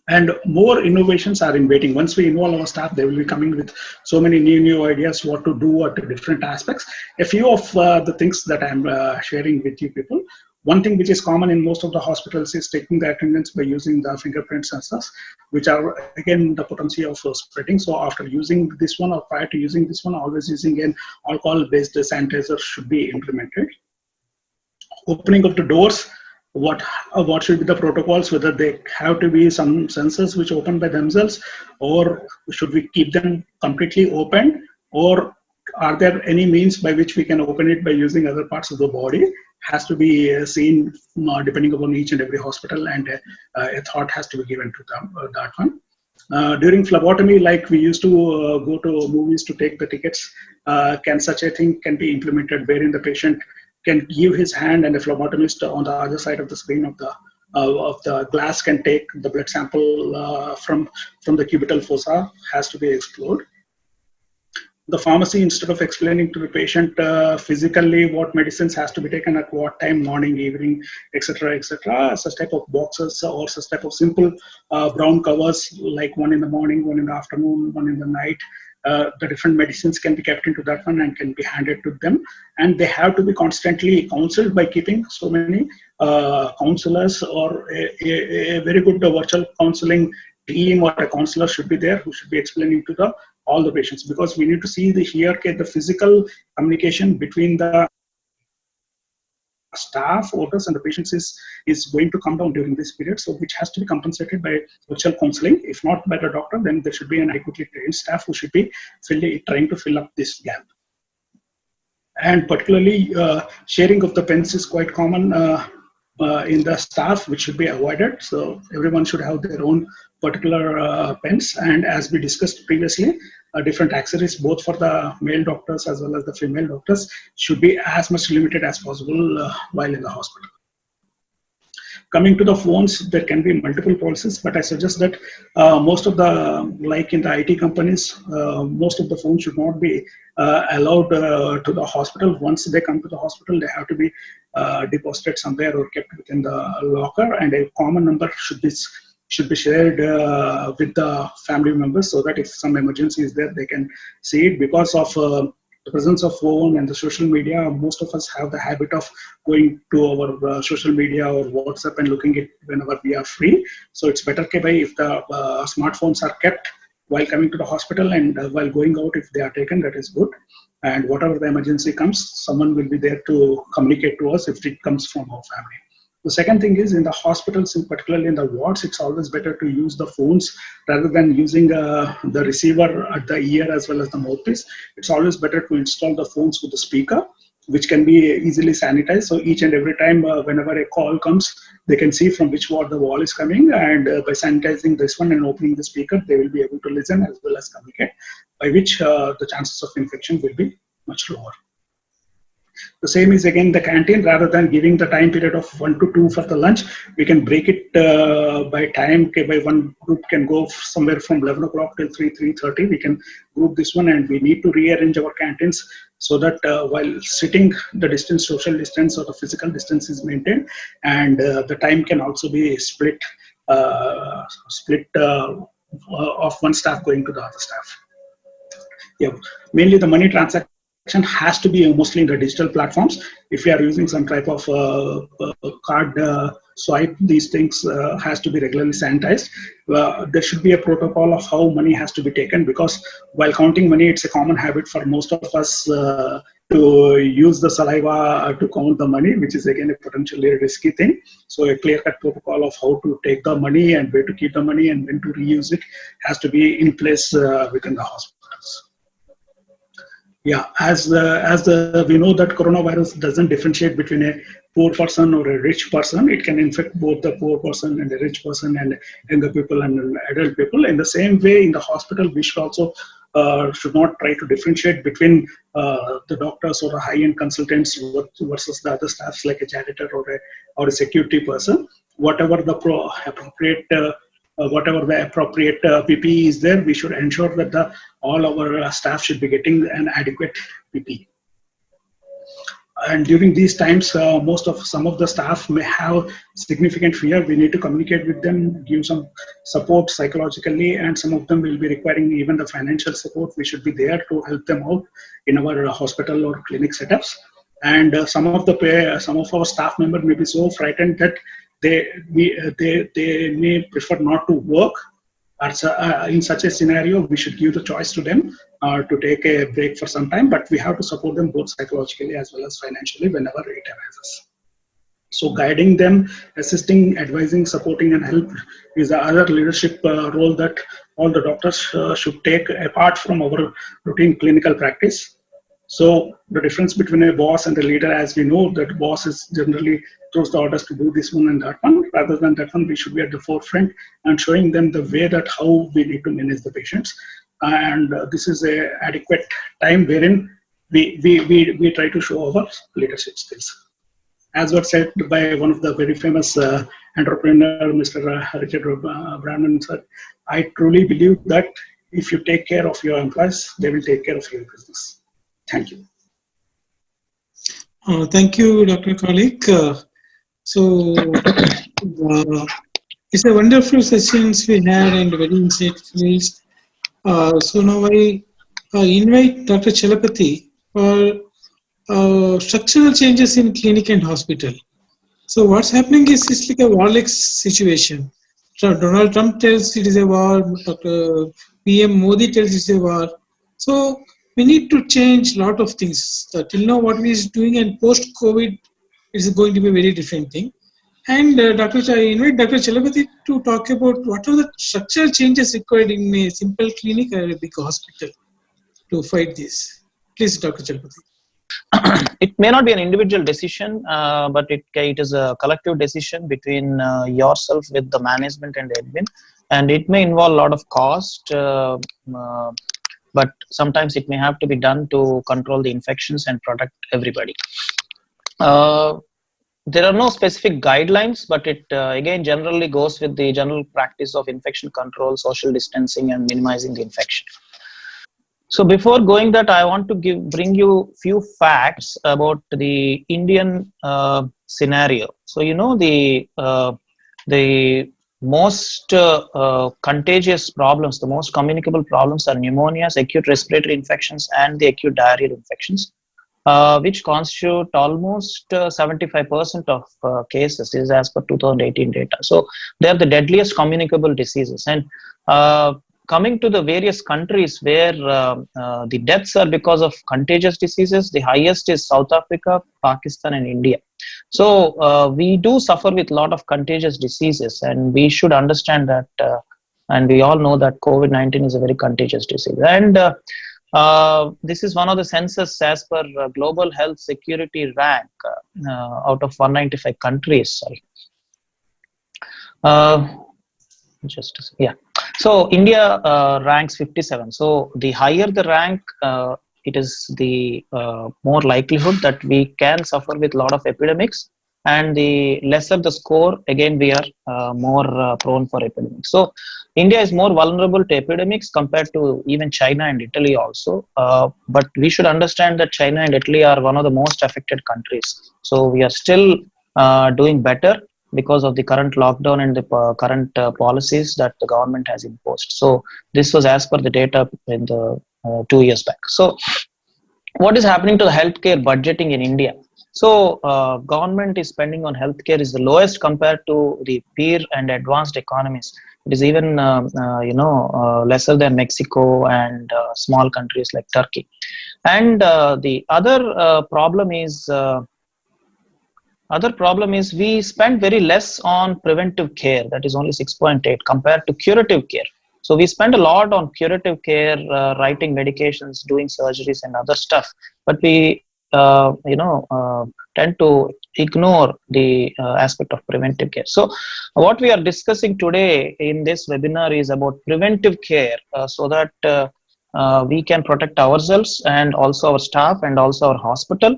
And more innovations are in waiting. Once we involve our staff, they will be coming with so many new ideas what to do at different aspects. A few of the things that I'm sharing with you people. One thing which is common in most of the hospitals is taking the attendance by using the fingerprint sensors, which are again the potency of spreading. So after using this one or prior to using this one, always using an alcohol-based sanitizer should be implemented. Opening of the doors. What should be the protocols, whether they have to be some sensors which open by themselves, or should we keep them completely open, or are there any means by which we can open it by using other parts of the body, has to be seen depending upon each and every hospital, and a thought has to be given to them, that one. During phlebotomy, like we used to go to movies to take the tickets, can such a thing can be implemented wherein the patient can give his hand and a phlebotomist on the other side of the screen of the of the glass can take the blood sample from the cubital fossa has to be explored. The pharmacy, instead of explaining to the patient physically what medicines has to be taken at what time, morning, evening, etc., such type of boxes or such type of simple brown covers, like one in the morning, one in the afternoon, one in the night, the different medicines can be kept into that one and can be handed to them. And they have to be constantly counseled by keeping so many counselors, or a very good virtual counseling team or a counselor should be there who should be explaining to all the patients, because we need to see the physical communication between the staff, workers, and the patients is going to come down during this period, so which has to be compensated by virtual counseling. If not by the doctor, then there should be an adequately trained staff who should be trying to fill up this gap. And particularly sharing of the pens is quite common in the staff, which should be avoided. So everyone should have their own particular pens, and as we discussed previously, different accessories both for the male doctors as well as the female doctors should be as much limited as possible while in the hospital. Coming to the phones, there can be multiple policies, but I suggest that most of the, like in the IT companies, most of the phones should not be allowed to the hospital. Once they come to the hospital, they have to be deposited somewhere or kept within the locker, and a common number should be shared with the family members, so that if some emergency is there, they can see it. Because of the presence of phone and the social media, most of us have the habit of going to our social media or WhatsApp and looking at whenever we are free. So it's better if the smartphones are kept while coming to the hospital, and while going out, if they are taken, that is good. And whatever the emergency comes, someone will be there to communicate to us if it comes from our family. The second thing is, in the hospitals, particularly in the wards, it's always better to use the phones rather than using the receiver at the ear as well as the mouthpiece. It's always better to install the phones with the speaker, which can be easily sanitized. So each and every time, whenever a call comes, they can see from which ward the call is coming, and by sanitizing this one and opening the speaker, they will be able to listen as well as communicate, by which the chances of infection will be much lower. The same is again the canteen. Rather than giving the time period of 1 to 2 for the lunch, we can break it by time. By one group can go somewhere from 11 o'clock till 3:30. We can group this one, and we need to rearrange our canteens so that while sitting, the distance, social distance or the physical distance is maintained, and the time can also be split of one staff going to the other staff. Yeah, mainly the money transaction has to be mostly in the digital platforms. If we are using some type of card swipe, these things has to be regularly sanitized. There should be a protocol of how money has to be taken, because while counting money, it's a common habit for most of us to use the saliva to count the money, which is again a potentially risky thing. So a clear-cut protocol of how to take the money and where to keep the money and when to reuse it has to be in place within the hospitals. Yeah, as we know that coronavirus doesn't differentiate between a poor person or a rich person. It can infect both the poor person and the rich person, and younger people and adult people. In the same way, in the hospital, we should also should not try to differentiate between the doctors or the high-end consultants versus the other staffs, like a janitor or a security person. Whatever the appropriate PPE is there, we should ensure that all our staff should be getting an adequate PPE. And during these times, some of the staff may have significant fear. We need to communicate with them, give some support psychologically, and some of them will be requiring even the financial support. We should be there to help them out in our hospital or clinic setups. And some of our staff members may be so frightened that they may prefer not to work. In such a scenario, we should give the choice to them to take a break for some time, but we have to support them both psychologically as well as financially whenever it arises. So guiding them, assisting, advising, supporting, and help is the other leadership role that all the doctors should take apart from our routine clinical practice. So the difference between a boss and a leader, as we know, that boss is generally throws the orders to do this one and that one. Rather than that one, we should be at the forefront and showing them the way that how we need to manage the patients. And this is a adequate time wherein we try to show our leadership skills. as was said by one of the very famous entrepreneur, Mr. Richard Branson, sir, I truly believe that if you take care of your employees, they will take care of your business. Thank you. Thank you, Dr. Khalik. So, it's a wonderful sessions we had and very insightful. So now I invite Dr. Chalapathy for structural changes in clinic and hospital. So what's happening is it's like a warlike situation. So Donald Trump tells it is a war, PM Modi tells it's a war. So we need to change a lot of things. Till now what we is doing and post-COVID is going to be a very different thing. And I invite Dr. Chalapathy to talk about what are the structural changes required in a simple clinic or a big hospital to fight this. Please, Dr. Chalapathy. It may not be an individual decision, but it is a collective decision between yourself with the management and admin, and it may involve a lot of cost, but sometimes it may have to be done to control the infections and protect everybody. There are no specific guidelines, but it again generally goes with the general practice of infection control, social distancing, and minimizing the infection. So before going that, I want to bring you few facts about the Indian scenario. So the most contagious problems, the most communicable problems are pneumonias, acute respiratory infections, and the acute diarrheal infections, which constitute almost 75% of cases. This is as per 2018 data. So they are the deadliest communicable diseases. And coming to the various countries where the deaths are because of contagious diseases, the highest is South Africa, Pakistan, and India. So we do suffer with a lot of contagious diseases, and we should understand that, and we all know that COVID-19 is a very contagious disease. And this is one of the census as per Global Health Security rank out of 195 countries. Sorry. So India ranks 57. So the higher the rank, it is the more likelihood that we can suffer with a lot of epidemics, and the lesser the score, again we are more prone for epidemics. So India is more vulnerable to epidemics compared to even China and Italy also. But we should understand that China and Italy are one of the most affected countries. So we are still doing better because of the current lockdown and the current policies that the government has imposed. So this was as per the data in the 2 years back. So what is happening to the healthcare budgeting in India? So government is spending on healthcare is the lowest compared to the peer and advanced economies. It is even lesser than Mexico and small countries like Turkey. And the other problem is we spend very less on preventive care. That is only 6.8 compared to curative care. So we spend a lot on curative care, writing medications, doing surgeries, and other stuff. But we tend to ignore the aspect of preventive care. So what we are discussing today in this webinar is about preventive care, so that we can protect ourselves and also our staff and also our hospital,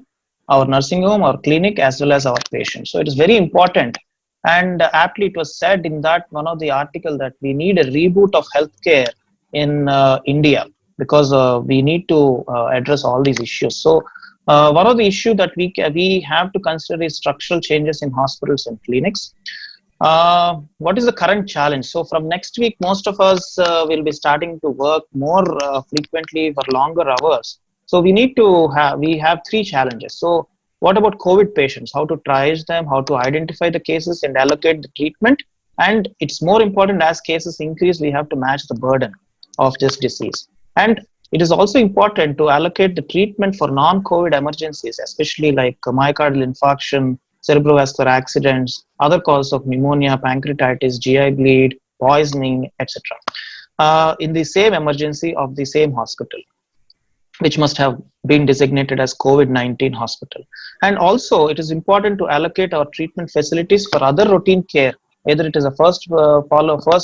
our nursing home, our clinic, as well as our patients. So it is very important. And aptly it was said in that one of the article that we need a reboot of healthcare in India, because we need to address all these issues. So one of the issues that we have to consider is structural changes in hospitals and clinics. What is the current challenge? So from next week, most of us will be starting to work more frequently for longer hours. So we have three challenges. So what about COVID patients? How to triage them, how to identify the cases and allocate the treatment. And it's more important, as cases increase, we have to match the burden of this disease. And it is also important to allocate the treatment for non-COVID emergencies, especially like myocardial infarction, cerebrovascular accidents, other causes of pneumonia, pancreatitis, GI bleed, poisoning, etc. In the same emergency of the same hospital, which must have been designated as COVID-19 hospital. And also it is important to allocate our treatment facilities for other routine care, either it is a first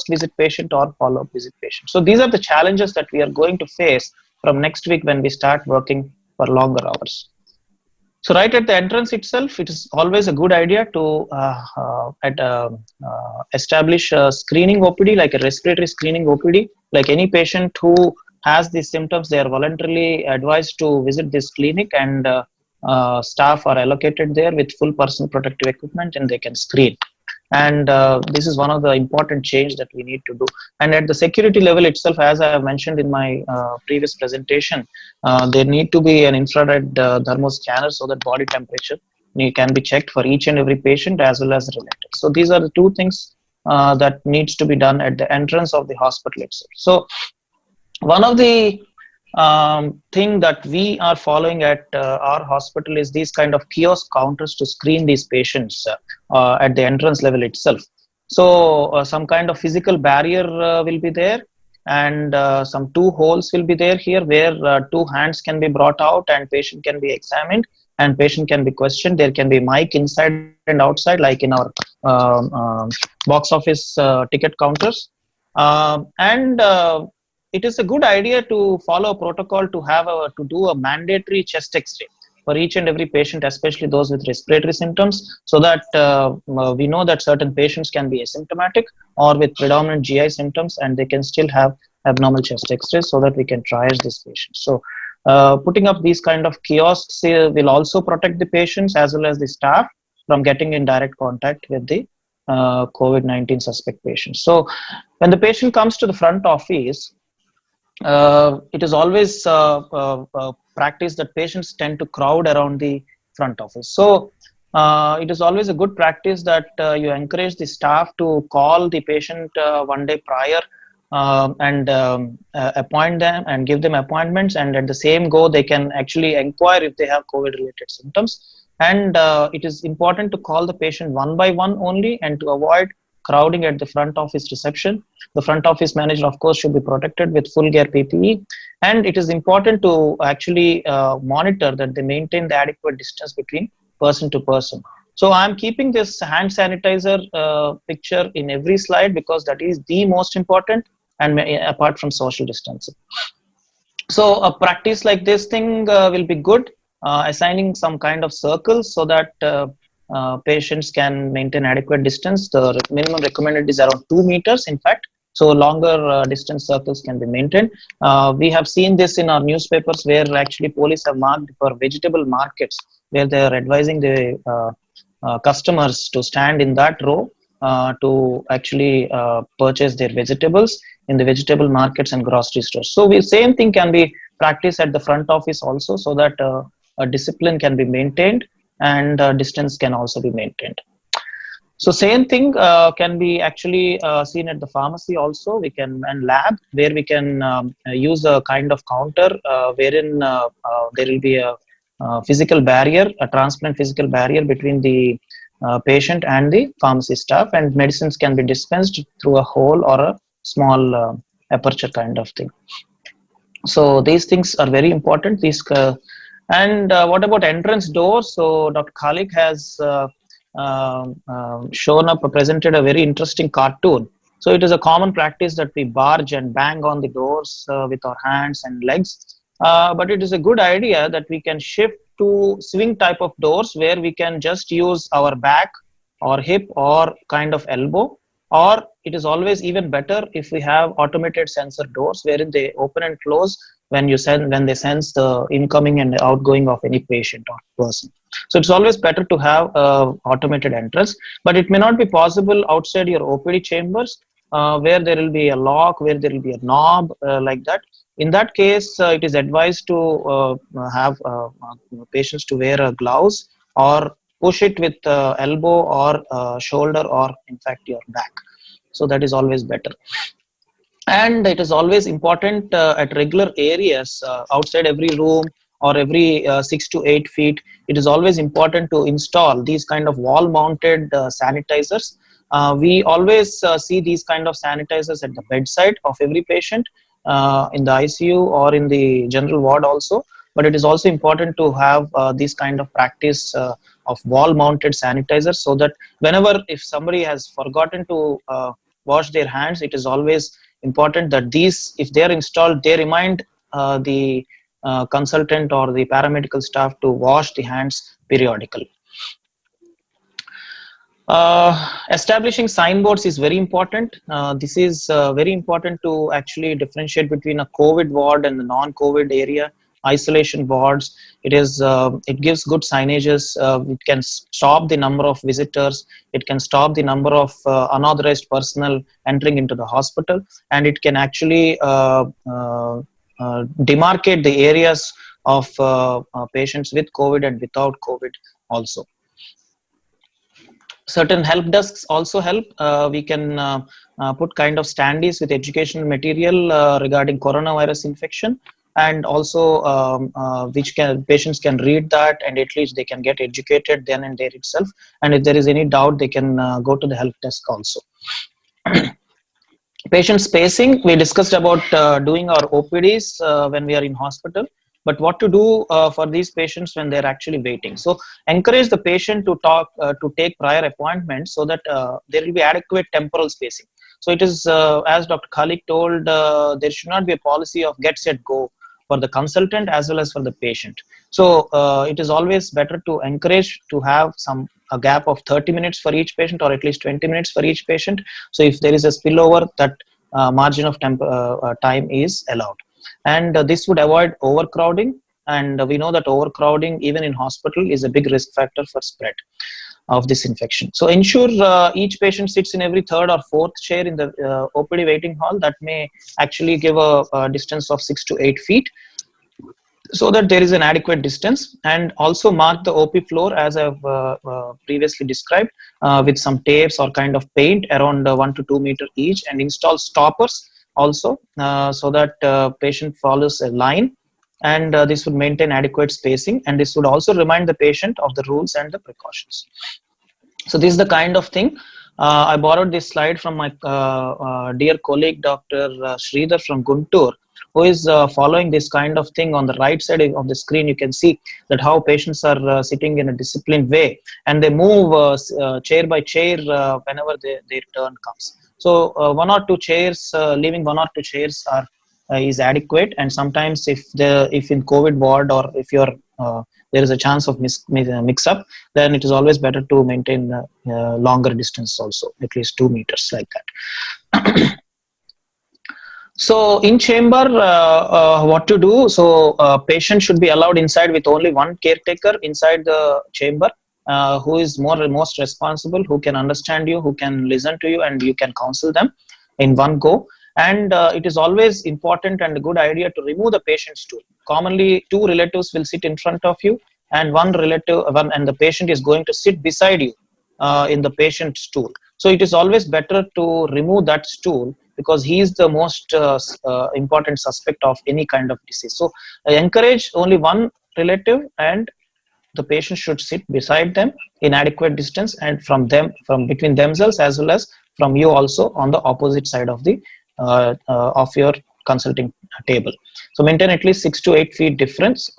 visit patient or follow-up visit patient. So these are the challenges that we are going to face from next week when we start working for longer hours. So right at the entrance itself, it is always a good idea to establish a screening OPD, like a respiratory screening OPD. Like any patient who has these symptoms, they are voluntarily advised to visit this clinic, and staff are allocated there with full personal protective equipment, and they can screen. And this is one of the important change that we need to do. And at the security level itself, as I have mentioned in my previous presentation, there need to be an infrared thermo scanner so that body temperature can be checked for each and every patient as well as relatives. So these are the two things that needs to be done at the entrance of the hospital itself. So one of the thing that we are following at our hospital is these kind of kiosk counters to screen these patients at the entrance level itself. So some kind of physical barrier will be there, and some two holes will be there here where two hands can be brought out and patient can be examined and patient can be questioned. There can be mic inside and outside, like in our box office ticket counters. And it is a good idea to follow a protocol to have to do a mandatory chest X-ray for each and every patient, especially those with respiratory symptoms, so that we know that certain patients can be asymptomatic or with predominant GI symptoms, and they can still have abnormal chest X-rays, so that we can triage these patients. So putting up these kind of kiosks will also protect the patients as well as the staff from getting in direct contact with the COVID-19 suspect patients. So when the patient comes to the front office, it is always practice that patients tend to crowd around the front office. So it is always a good practice that you encourage the staff to call the patient one day prior and appoint them and give them appointments, and at the same go they can actually inquire if they have COVID related symptoms. And it is important to call the patient one by one only, and to avoid crowding at the front office reception. The front office manager, of course, should be protected with full gear PPE, and it is important to actually monitor that they maintain the adequate distance between person to person. So I'm keeping this hand sanitizer picture in every slide because that is the most important, and apart from social distancing. So a practice like this thing will be good, assigning some kind of circles so that patients can maintain adequate distance. The minimum recommended is around 2 meters, in fact. So longer distance circles can be maintained. We have seen this in our newspapers where actually police have marked for vegetable markets, where they are advising the customers to stand in that row to actually purchase their vegetables in the vegetable markets and grocery stores. So same thing can be practiced at the front office also, so that a discipline can be maintained and distance can also be maintained. So same thing can be actually seen at the pharmacy also. We can, and lab, where we can use a kind of counter wherein there will be a physical barrier, a transparent physical barrier between the patient and the pharmacy staff, and medicines can be dispensed through a hole or a small aperture kind of thing. So these things are very important. These and what about entrance doors? So Dr. Khalik has shown up, presented a very interesting cartoon. So it is a common practice that we barge and bang on the doors with our hands and legs. But it is a good idea that we can shift to swing type of doors, where we can just use our back or hip or kind of elbow. Or it is always even better if we have automated sensor doors, wherein they open and close when they sense the incoming and outgoing of any patient or person. So it's always better to have automated entrance, but it may not be possible outside your OPD chambers, where there will be a lock, where there will be a knob like that. In that case, it is advised to have patients to wear gloves or push it with elbow or shoulder, or in fact your back. So that is always better. And it is always important at regular areas outside every room or every 6 to 8 feet, it is always important to install these kind of wall mounted sanitizers. We always see these kind of sanitizers at the bedside of every patient, in the ICU or in the general ward also. But it is also important to have this kind of practice of wall mounted sanitizers, so that whenever, if somebody has forgotten to wash their hands, it is always important that these, if they are installed, they remind the consultant or the paramedical staff to wash the hands periodically. Establishing signboards is very important. This is very important to actually differentiate between a COVID ward and the non-COVID area. Isolation wards, it gives good signages. It can stop the number of visitors, it can stop the number of unauthorized personnel entering into the hospital, and it can actually demarcate the areas of patients with COVID and without COVID also. Certain help desks also help. We can put kind of standees with educational material regarding coronavirus infection, and also patients can read that, and at least they can get educated then and there itself. And if there is any doubt, they can go to the help desk also. Patient spacing, we discussed about doing our OPDs when we are in hospital, but what to do for these patients when they're actually waiting. So encourage the patient to take prior appointments so that there will be adequate temporal spacing. So it is, as Dr. Khalik told, there should not be a policy of get, set, go for the consultant as well as for the patient. So it is always better to encourage to have a gap of 30 minutes for each patient, or at least 20 minutes for each patient. So if there is a spillover, that margin of time is allowed. And this would avoid overcrowding, and we know that overcrowding even in hospital is a big risk factor for spread of this infection. So ensure each patient sits in every third or fourth chair in the OPD waiting hall. That may actually give a distance of 6 to 8 feet, so that there is an adequate distance. And also mark the OP floor as I've previously described with some tapes or kind of paint around 1 to 2 meters each, and install stoppers also so that patient follows a line, and this would maintain adequate spacing, and this would also remind the patient of the rules and the precautions. So this is the kind of thing. I borrowed this slide from my dear colleague Dr. Sridhar from Guntur, who is following this kind of thing. On the right side of the screen, you can see that how patients are sitting in a disciplined way, and they move chair by chair whenever their turn comes. So one or two chairs, leaving one or two chairs is adequate. And sometimes if in COVID ward, or if there is a chance of mix up, then it is always better to maintain longer distance also, at least 2 meters, like that. So in chamber, what to do? So patient should be allowed inside with only one caretaker inside the chamber, who is most responsible, who can understand you, who can listen to you, and you can counsel them in one go. And it is always important and a good idea to remove the patient stool. Commonly, two relatives will sit in front of you, and and the patient is going to sit beside you in the patient stool. So it is always better to remove that stool, because he is the most important suspect of any kind of disease. So I encourage only one relative, and the patient should sit beside them in adequate distance, and from between themselves, as well as from you also on the opposite side of the of your consulting table. So maintain at least 6 to 8 feet distance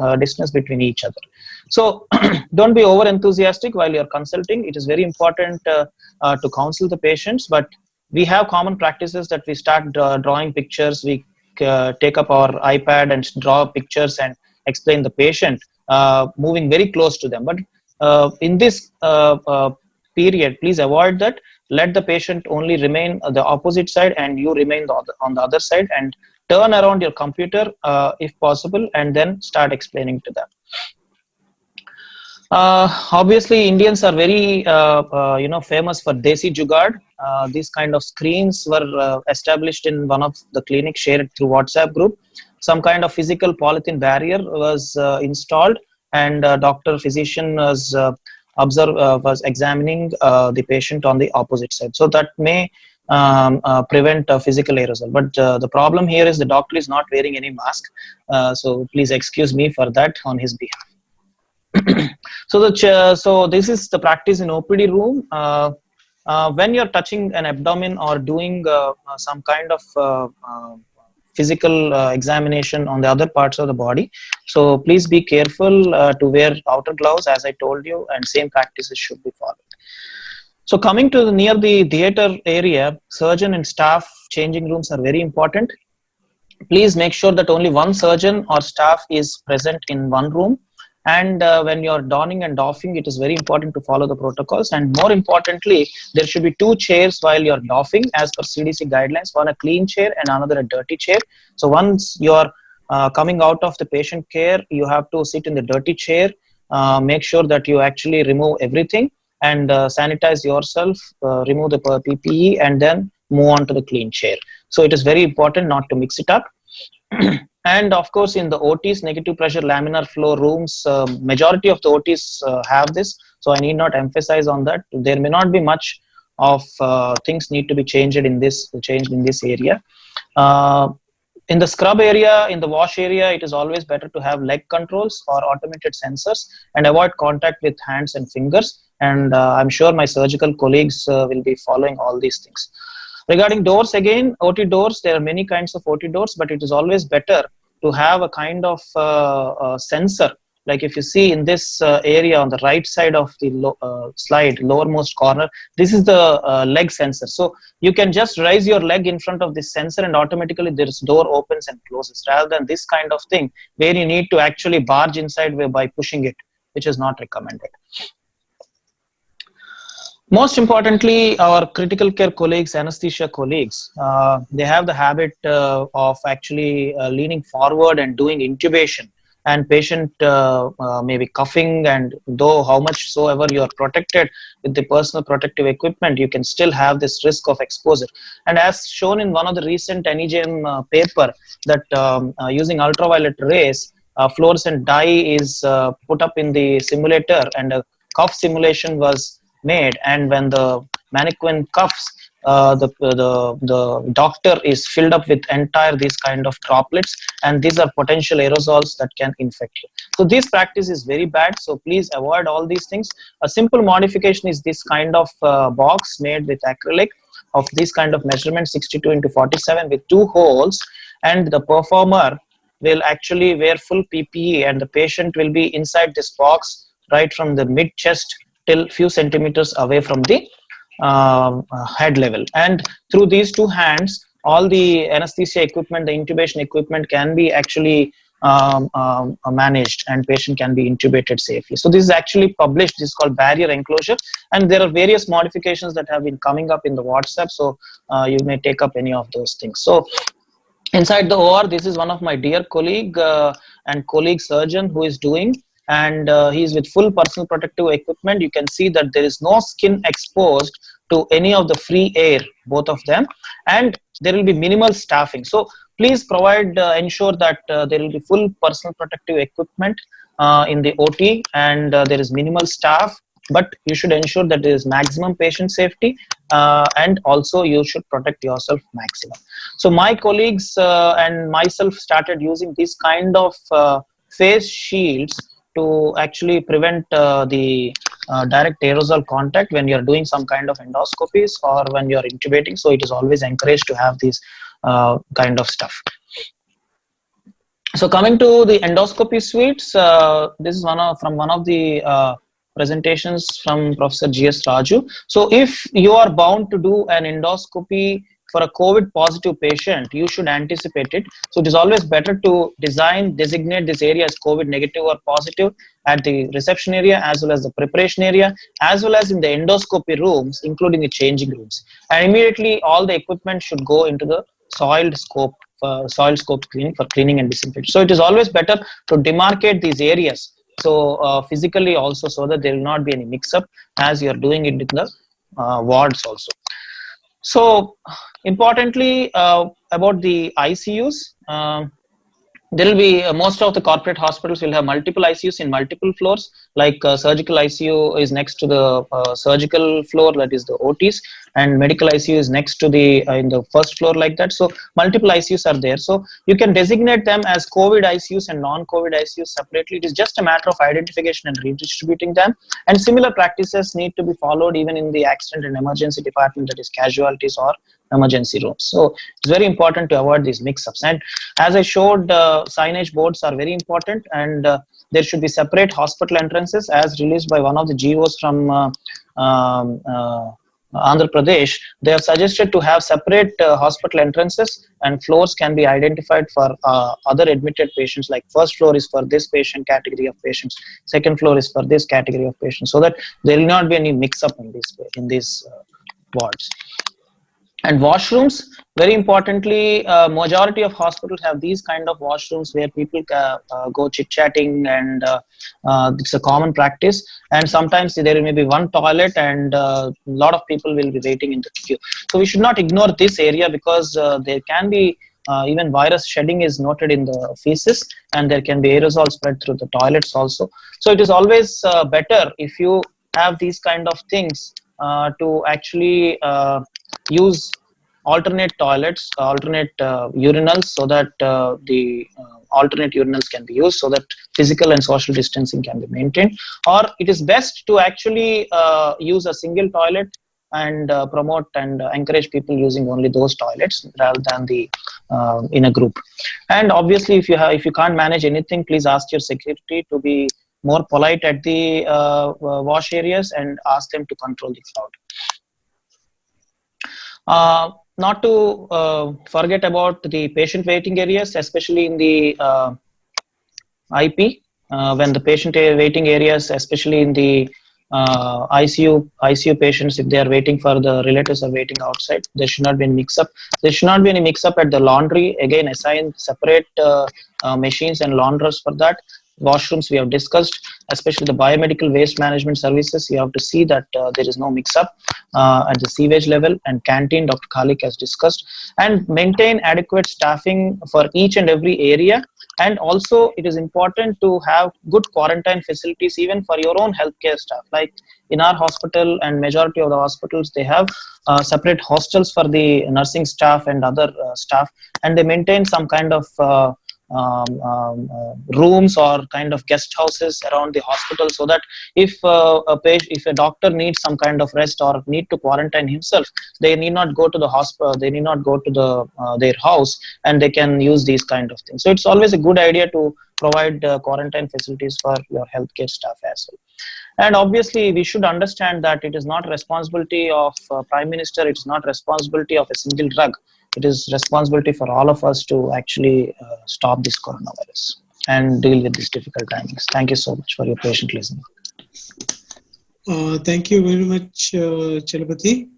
between each other. So don't be over enthusiastic while you're consulting. It is very important to counsel the patients, but we have common practices that we start drawing pictures. We take up our iPad and draw pictures and explain the patient, moving very close to them. But in this period, please avoid that. Let the patient only remain on the opposite side, and you remain on the other side, and turn around your computer if possible, and then start explaining to them. Obviously, Indians are very famous for Desi Jugaad. These kind of screens were established in one of the clinics, shared through WhatsApp group. Some kind of physical polythene barrier was installed, and doctor physician was examining the patient on the opposite side. So that may prevent physical aerosol. But the problem here is the doctor is not wearing any mask. So please excuse me for that on his behalf. So this is the practice in OPD room. When you're touching an abdomen or doing some kind of physical examination on the other parts of the body, so please be careful to wear outer gloves, as I told you, and same practices should be followed. So coming to near the theater area, surgeon and staff changing rooms are very important. please make sure that only one surgeon or staff is present in one room. And when you're donning and doffing, it is very important to follow the protocols. And more importantly, there should be two chairs while you're doffing as per CDC guidelines, one a clean chair and another a dirty chair. So once you're coming out of the patient care, you have to sit in the dirty chair, make sure that you actually remove everything and sanitize yourself, remove the PPE, and then move on to the clean chair. So it is very important not to mix it up. And of course, in the OTs, negative pressure laminar flow rooms, majority of the OTs have this. So I need not emphasize on that. There may not be much of things need to be changed in this area. In the scrub area, in the wash area, it is always better to have leg controls or automated sensors and avoid contact with hands and fingers. And I'm sure my surgical colleagues will be following all these things. Regarding doors, again, OT doors, there are many kinds of OT doors, but it is always better to have a kind of sensor. Like if you see in this area on the right side of the slide, lowermost corner, this is the leg sensor. So you can just raise your leg in front of this sensor and automatically this door opens and closes, rather than this kind of thing where you need to actually barge inside by pushing it, which is not recommended. Most importantly, our critical care colleagues, anesthesia colleagues, they have the habit of actually leaning forward and doing intubation, and patient may be coughing, and though how much soever you are protected with the personal protective equipment, you can still have this risk of exposure. And as shown in one of the recent NEJM paper, that using ultraviolet rays, fluorescent dye is put up in the simulator and a cough simulation was made, and when the mannequin coughs, the doctor is filled up with entire these kind of droplets, and these are potential aerosols that can infect you. So this practice is very bad, so please avoid all these things. A simple modification is this kind of box made with acrylic of this kind of measurement, 62x47 with 2 holes, and the performer will actually wear full PPE, and the patient will be inside this box right from the mid chest till few centimeters away from the head level. And through these 2 hands, all the anesthesia equipment, the intubation equipment can be actually managed, and patient can be intubated safely. So this is actually published. This is called barrier enclosure, and there are various modifications that have been coming up in the WhatsApp, so you may take up any of those things. So inside the OR, this is one of my dear colleague and colleague surgeon who is doing, and he is with full personal protective equipment. You can see that there is no skin exposed to any of the free air, both of them, and there will be minimal staffing. So please provide, ensure that there will be full personal protective equipment in the OT, and there is minimal staff, but you should ensure that there is maximum patient safety, and also you should protect yourself maximum. So my colleagues and myself started using this kind of face shields to actually prevent the direct aerosol contact when you're doing some kind of endoscopies or when you're intubating. So it is always encouraged to have these kind of stuff. So coming to the endoscopy suites, this is from one of the presentations from Professor G.S. Raju. So if you are bound to do an endoscopy for a COVID positive patient, you should anticipate it. So it is always better to designate this area as COVID negative or positive at the reception area, as well as the preparation area, as well as in the endoscopy rooms, including the changing rooms. And immediately all the equipment should go into the soiled scope cleaning for cleaning and disinfection. So it is always better to demarcate these areas, so physically also, so that there will not be any mix up as you are doing it in the wards also. So importantly, about the ICUs, there will be most of the corporate hospitals will have multiple ICUs in multiple floors, like surgical ICU is next to the surgical floor, that is the OTs, and medical ICU is next to the in the first floor, like that. So multiple ICUs are there, so you can designate them as COVID ICUs and non-COVID ICUs separately. It is just a matter of identification and redistributing them, and similar practices need to be followed even in the accident and emergency department, that is casualties or emergency rooms. So it's very important to avoid these mix-ups. And as I showed, signage boards are very important, and there should be separate hospital entrances as released by one of the GOs from Andhra Pradesh, they have suggested to have separate hospital entrances, and floors can be identified for other admitted patients. Like first floor is for this patient category of patients, second floor is for this category of patients, so that there will not be any mix-up in these wards. And washrooms, very importantly, majority of hospitals have these kind of washrooms where people go chit-chatting, and it's a common practice. And sometimes there may be one toilet, and a lot of people will be waiting in the queue. So we should not ignore this area, because there can be even virus shedding is noted in the feces, and there can be aerosol spread through the toilets also. So it is always better if you have these kind of things to actually use alternate toilets, alternate urinals, so that the alternate urinals can be used, so that physical and social distancing can be maintained. Or it is best to actually use a single toilet, and promote and encourage people using only those toilets rather than the in a group. And obviously, if you can't manage anything, please ask your security to be more polite at the wash areas, and ask them to control the crowd. Not to forget about the patient waiting areas, especially in the IP, when the patient waiting areas, especially in the ICU patients, if they are waiting for the relatives are waiting outside, there should not be any mix-up. There should not be any mix-up at the laundry. Again, assign separate machines and launderers for that. Washrooms we have discussed, especially the biomedical waste management services. You have to see that there is no mix-up at the sewage level. And canteen, Dr. Khalik has discussed. And maintain adequate staffing for each and every area. And also, it is important to have good quarantine facilities even for your own healthcare staff. Like in our hospital and majority of the hospitals, they have separate hostels for the nursing staff and other staff, and they maintain some kind of rooms or kind of guest houses around the hospital, so that if if a doctor needs some kind of rest or need to quarantine himself, they need not go to the hospital, they need not go to the their house, and they can use these kind of things. So it's always a good idea to provide quarantine facilities for your healthcare staff as well. And obviously, we should understand that it is not responsibility of Prime Minister, it's not responsibility of a single drug. It is responsibility for all of us to actually stop this coronavirus and deal with these difficult times. Thank you so much for your patient listening. Thank you very much, Chalapati.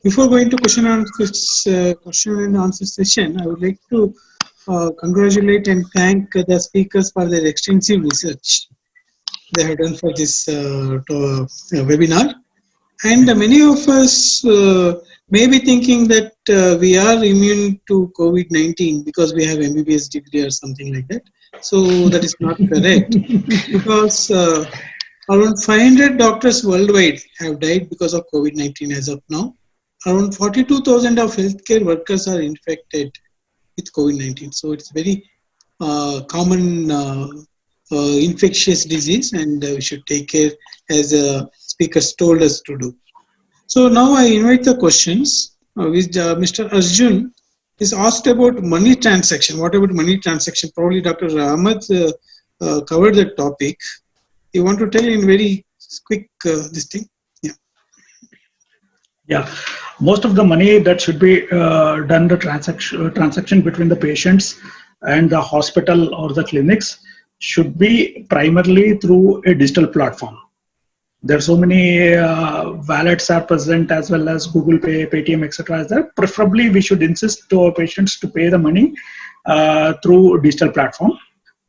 Before going to question and answer session, I would like to congratulate and thank the speakers for their extensive research they have done for this webinar. And many of us may be thinking that we are immune to COVID-19 because we have MBBS degree or something like that. So that is not correct, because around 500 doctors worldwide have died because of COVID-19 as of now. Around 42,000 of healthcare workers are infected with COVID-19. So it's very common infectious disease, and we should take care, as speakers told us to do. So now I invite the questions. With Mr. Arjun is asked about money transaction. What about money transaction? Probably Dr. Ahmed covered the topic. You want to tell in very quick this thing? Yeah. Yeah, most of the money that should be done, the transaction between the patients and the hospital or the clinics, should be primarily through a digital platform. There are so many wallets are present, as well as Google Pay, Paytm, etc. Preferably, we should insist to our patients to pay the money through digital platform.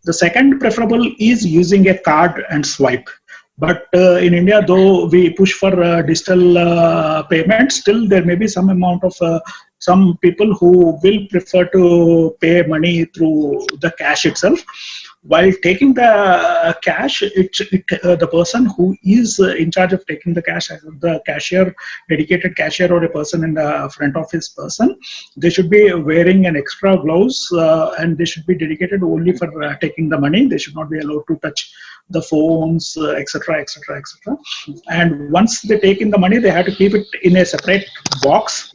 The second preferable is using a card and swipe. But in India, though we push for digital payment, still there may be some amount of some people who will prefer to pay money through the cash itself. While taking the cash, the person who is in charge of taking the cash, the cashier, dedicated cashier, or a person in the front office person, they should be wearing an extra gloves, and they should be dedicated only for taking the money. They should not be allowed to touch the phones, etc., etc., etc. And once they take in the money, they have to keep it in a separate box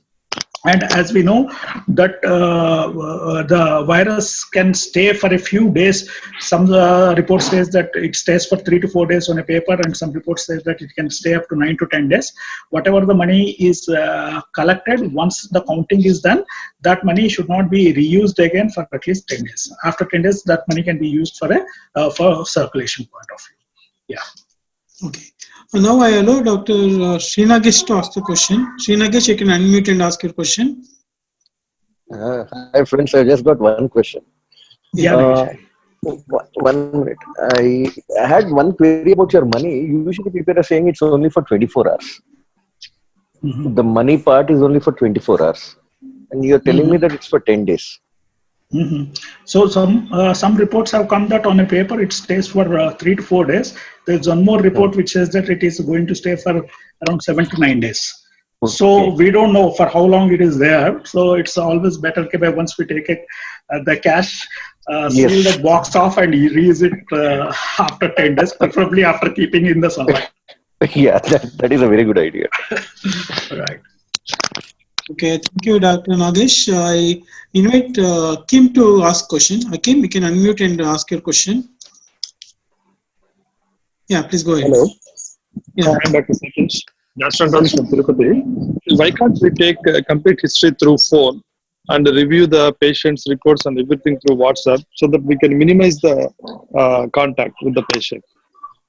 And as we know that the virus can stay for a few days. Some report says that it stays for 3 to 4 days on a paper, and some reports says that it can stay up to 9 to 10 days. Whatever the money is collected, once the counting is done, that money should not be reused again for at least 10 days. After 10 days, that money can be used for a for circulation point of view. Yeah. Okay. Now I allow Dr. Srinagesh to ask the question. Srinagesh, you can unmute and ask your question. Hi friends, I just got one question. Yeah. 1 minute. I had one query about your money. Usually people are saying it's only for 24 hours. Mm-hmm. The money part is only for 24 hours. And you're telling me that it's for 10 days. Mm-hmm. So some reports have come that on a paper it stays for 3 to 4 days. There's one more report which says that it is going to stay for around 7 to 9 days. Okay. So we don't know for how long it is there. So it's always better, okay, once we take it, the cash, seal that box off and reuse it after 10 days, preferably after keeping in the sunlight. Yeah, that is a very good idea. Right. Okay, thank you, Dr. Nagesh. I invite Kim to ask question. Kim, you can unmute and ask your question. Yeah, please go ahead. Hello. Yeah. Hi, Dr. Satish. Gastroenterologist from Tirupati. Why can't we take complete history through phone and review the patient's reports and everything through WhatsApp so that we can minimize the contact with the patient?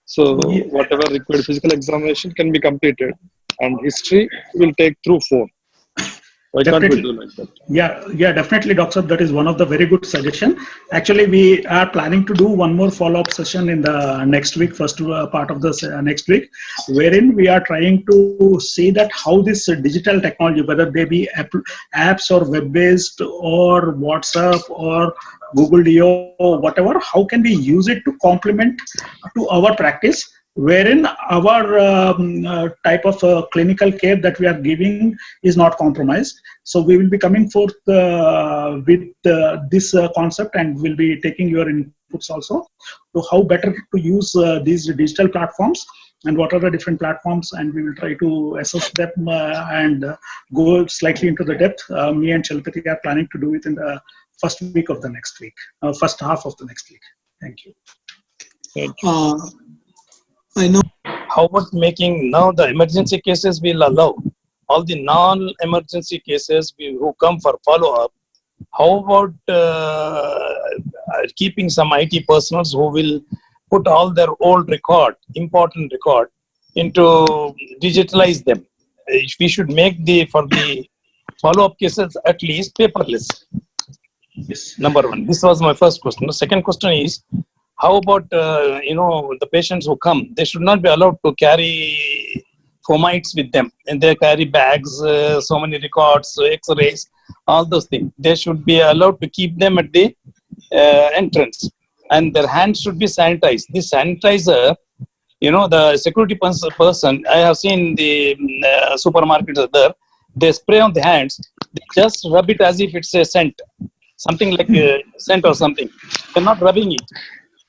So whatever required physical examination can be completed and history will take through phone. Why can't we do like that? Yeah, definitely, Doctor. That is one of the very good suggestion. Actually, we are planning to do one more follow-up session in the next week, first part of the next week, wherein we are trying to see that how this digital technology, whether they be apps or web-based or WhatsApp or Google Duo, whatever, how can we use it to complement to our practice, wherein our type of clinical care that we are giving is not compromised. So we will be coming forth with this concept, and we'll be taking your inputs also to how better to use these digital platforms and what are the different platforms, and we will try to assess them and go slightly into the depth. Me and Chalpati are planning to do it in the first week of the next week, first half of the next week. Thank you. Thank you. I know. How about making now the emergency cases will allow all the non-emergency cases who come for follow-up? How about keeping some IT personnel who will put all their old record, important record, into digitalize them? We should make for the follow-up cases at least paperless. Yes. Number one. This was my first question. The second question is, how about the patients who come? They should not be allowed to carry fomites with them, and they carry bags, so many records, X-rays, all those things. They should be allowed to keep them at the entrance, and their hands should be sanitized. This sanitizer, the security person, I have seen the supermarkets there. They spray on the hands. They just rub it as if it's a scent, something like a scent or something. They're not rubbing it.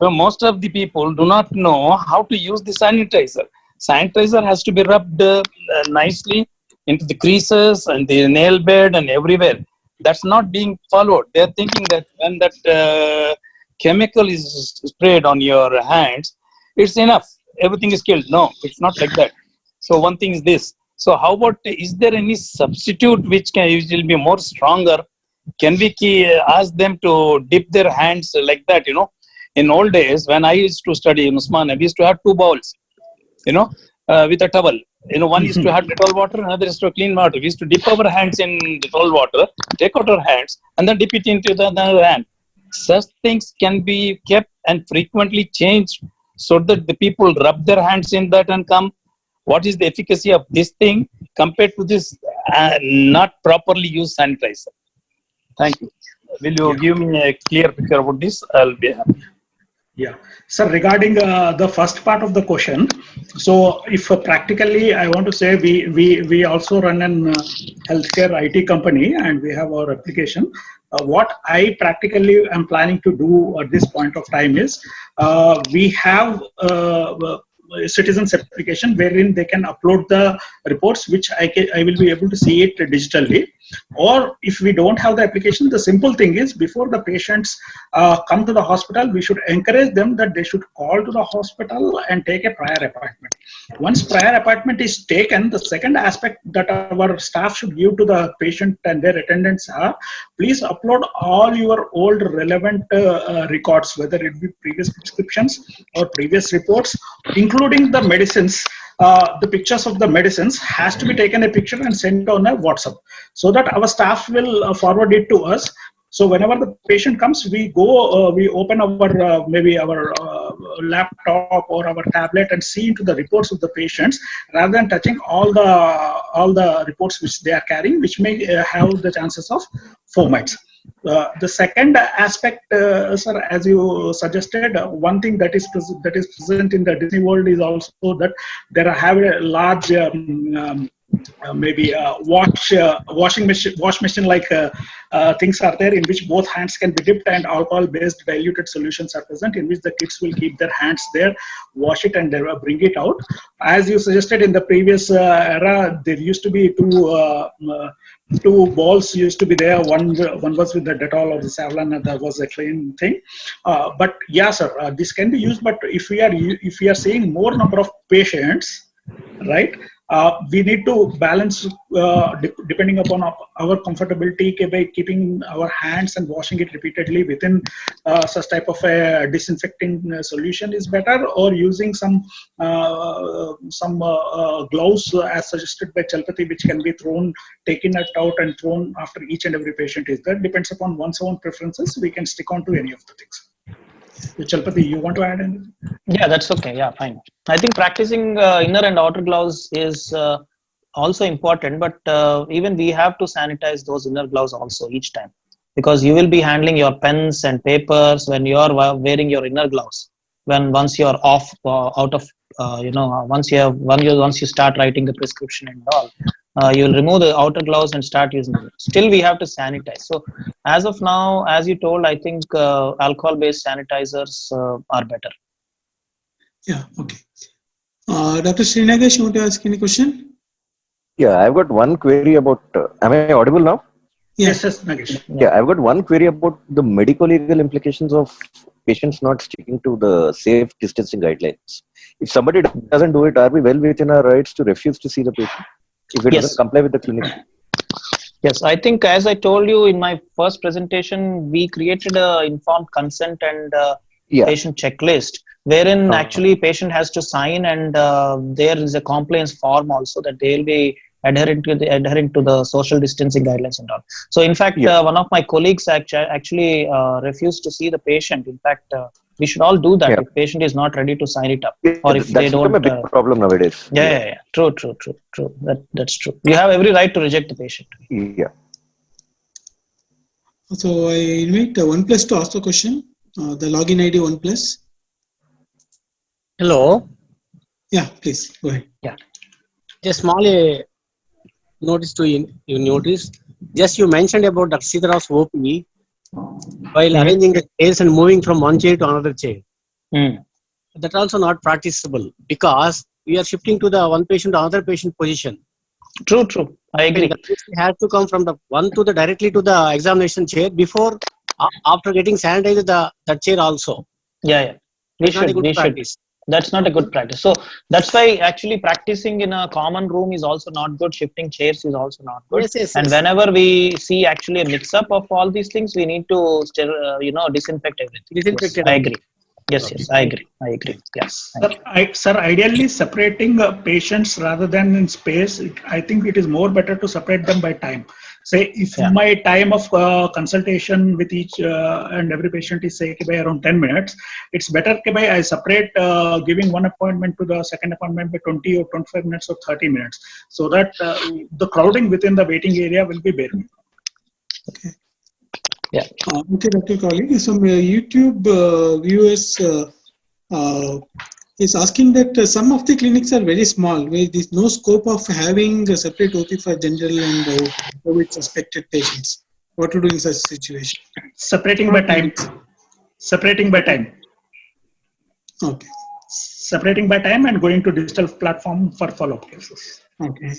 So most of the people do not know how to use the sanitizer. Sanitizer has to be rubbed nicely into the creases and the nail bed and everywhere. That's not being followed. They're thinking that when that chemical is sprayed on your hands, it's enough. Everything is killed. No, it's not like that. So one thing is this. So how about, is there any substitute which will be more stronger? Can we ask them to dip their hands like that, In old days, when I used to study in Usmania, we used to have two bowls, with a towel. One is to have cold water, another is to clean water. We used to dip our hands in the cold water, take out our hands, and then dip it into the other hand. Such things can be kept and frequently changed so that the people rub their hands in that and come. What is the efficacy of this thing compared to this not properly used sanitizer? Thank you. Will you give me a clear picture about this? I'll be happy. Yeah. So regarding the first part of the question, so if practically I want to say we also run an healthcare IT company and we have our application. What I practically am planning to do at this point of time is we have citizen certification wherein they can upload the reports, which I will be able to see it digitally. Or if we don't have the application, the simple thing is before the patients come to the hospital, we should encourage them that they should call to the hospital and take a prior appointment. Once prior appointment is taken, the second aspect that our staff should give to the patient and their attendants are, please upload all your old relevant records, whether it be previous prescriptions or previous reports, including the medicines. The pictures of the medicines has to be taken a picture and sent on a WhatsApp, so that our staff will forward it to us. So whenever the patient comes, we go, we open our maybe our laptop or our tablet and see into the reports of the patients, rather than touching all the reports which they are carrying, which may have the chances of fomites. The second aspect, sir, as you suggested, one thing that is present in the Disney World is also that there have a large maybe wash machine like things are there, in which both hands can be dipped and alcohol based diluted solutions are present, in which the kids will keep their hands there, wash it, and bring it out. As you suggested, in the previous era, there used to be two balls used to be there. One was with the Dettol or the Savlon, and that was a clean thing. But yeah, sir, this can be used. But if we are seeing more number of patients, right? We need to balance depending upon our comfortability by keeping our hands and washing it repeatedly within such type of a disinfecting solution is better, or using some gloves as suggested by Chalpati, which can be taken out and thrown after each and every patient is there. Depends upon one's own preferences. We can stick on to any of the things. Chalpati, you want to add anything? Yeah, that's okay. Yeah, fine. I think practicing inner and outer gloves is also important, but even we have to sanitize those inner gloves also each time, because you will be handling your pens and papers when you are wearing your inner gloves. Once you are off out of once you start writing the prescription and all, you will remove the outer gloves and start using them. Still, we have to sanitize. So, as of now, as you told, I think alcohol-based sanitizers are better. Yeah, okay. Dr. Srinagesh, you want to ask any question? Yeah, I've got one query about. Am I audible now? Yes, Nagesh. Yeah, I've got one query about the medico-legal implications of patients not sticking to the safe distancing guidelines. If somebody doesn't do it, are we well within our rights to refuse to see the patient if it doesn't comply with the clinic? Yes, I think as I told you in my first presentation, we created an informed consent and patient checklist, wherein actually patient has to sign, and there is a compliance form also that they will be adhering to the social distancing guidelines and all. So in fact, one of my colleagues actually refused to see the patient. In fact, we should all do that if patient is not ready to sign it up, or if they don't. That's become a big problem nowadays. Yeah. True. That's true. You have every right to reject the patient. Yeah. So I invite OnePlus to ask the question. The login ID OnePlus. Hello. Yeah, please go ahead. Yeah. Just small notice to you notice. Just you mentioned about Dr. Sitarav's OP while arranging the chairs and moving from one chair to another chair. That's also not practicable, because we are shifting to the one patient to another patient position. True. I agree. It has to come from the one to the directly to the examination chair before, after getting sanitized that chair also. Yeah. We should. That's not a good practice. So that's why actually practicing in a common room is also not good. Shifting chairs is also not good. Yes. And whenever we see actually a mix-up of all these things, we need to disinfect everything. Yes, I agree. Yes, I agree. Yes. Sir, ideally separating patients rather than in space, I think it is more better to separate them by time. Say if my time of consultation with each and every patient is say by around 10 minutes, it's better I separate giving one appointment to the second appointment by 20 or 25 minutes or 30 minutes, so that the crowding within the waiting area will be better. Okay. Yeah. Okay, Dr. Colleague. Some YouTube viewers is asking that some of the clinics are very small, where there is no scope of having a separate OP for general and COVID suspected patients. What to do in such situation? Separating by time. Okay. Separating by time and going to digital platform for follow-up cases. Okay.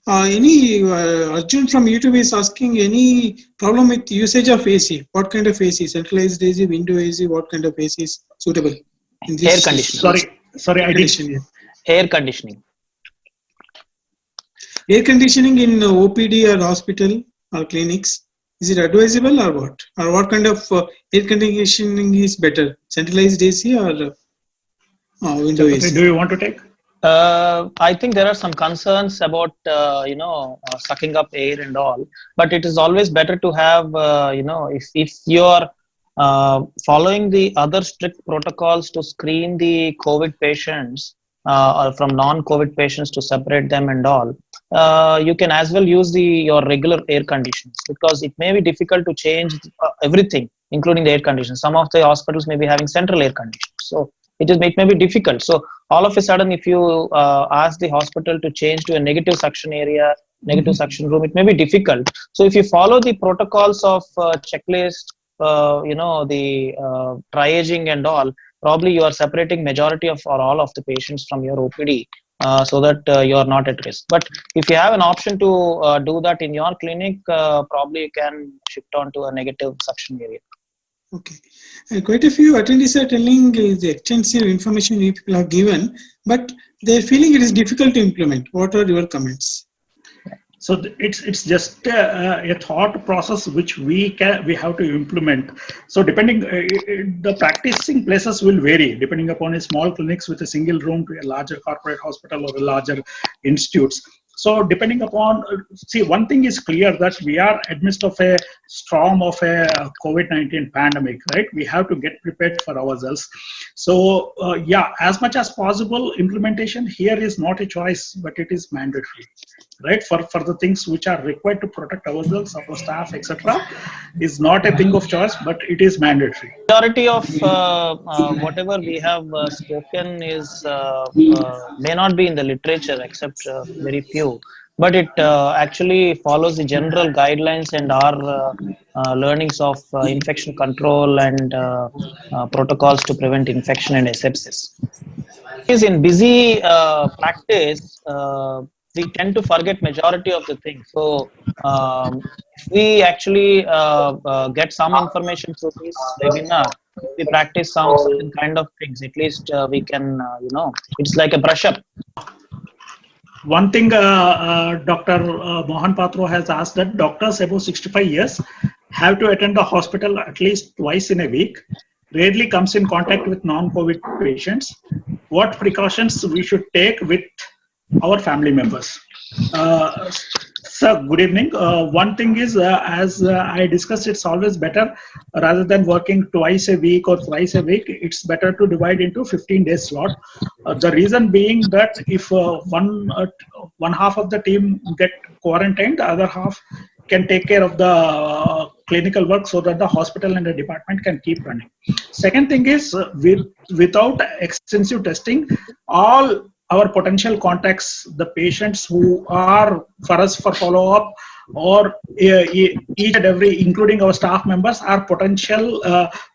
Arjun from YouTube is asking any problem with usage of AC? What kind of AC? Centralized AC, window AC? What kind of AC is suitable in this? Air conditioning. Sorry, Air I did. conditioning. Air conditioning. Air conditioning in OPD or hospital or clinics, is it advisable or what? Or what kind of air conditioning is better? Centralized AC or window Chakravarti, AC? do you want to take? I think there are some concerns about sucking up air and all, but it is always better to have if you are following the other strict protocols to screen the COVID patients or from non-COVID patients to separate them and all, you can as well use your regular air conditions, because it may be difficult to change everything, including the air conditions. Some of the hospitals may be having central air conditions, so it may be difficult. So all of a sudden, if you ask the hospital to change to a negative suction area, negative suction room, it may be difficult. So if you follow the protocols of checklist, the triaging and all, probably you are separating majority of or all of the patients from your OPD, so that you are not at risk. But if you have an option to do that in your clinic, probably you can shift on to a negative suction area. Okay. Quite a few attendees are telling the extensive information you people have given, but they're feeling it is difficult to implement. What are your comments? So it's just a thought process which we have to implement. So depending, the practicing places will vary depending upon a small clinics with a single room to a larger corporate hospital or a larger institutes. So depending upon, see, one thing is clear that we are amidst of a storm of a COVID-19 pandemic, right? We have to get prepared for ourselves. So yeah, as much as possible, implementation here is not a choice, but it is mandatory, right? For the things which are required to protect ourselves, our staff, etc., is not a thing of choice, but it is mandatory. Majority of whatever we have spoken is may not be in the literature, except very few, but it actually follows the general guidelines and our learnings of infection control and protocols to prevent infection and sepsis. Is in busy practice, we tend to forget majority of the things. So if we actually get some information through this webinar, we practice some certain kind of things, at least we can, it's like a brush up. One thing Dr. Mohan Patro has asked, that doctors above 65 years have to attend the hospital at least twice in a week, rarely comes in contact with non-COVID patients. What precautions we should take with our family members? Sir, good evening. One thing is, as I discussed, it's always better, rather than working twice a week or thrice a week, it's better to divide into 15-day slot. The reason being that if one half of the team get quarantined, the other half can take care of the clinical work, so that the hospital and the department can keep running. Second thing is, without extensive testing, all our potential contacts, the patients who are for us for follow-up, or each and every, including our staff members, are potential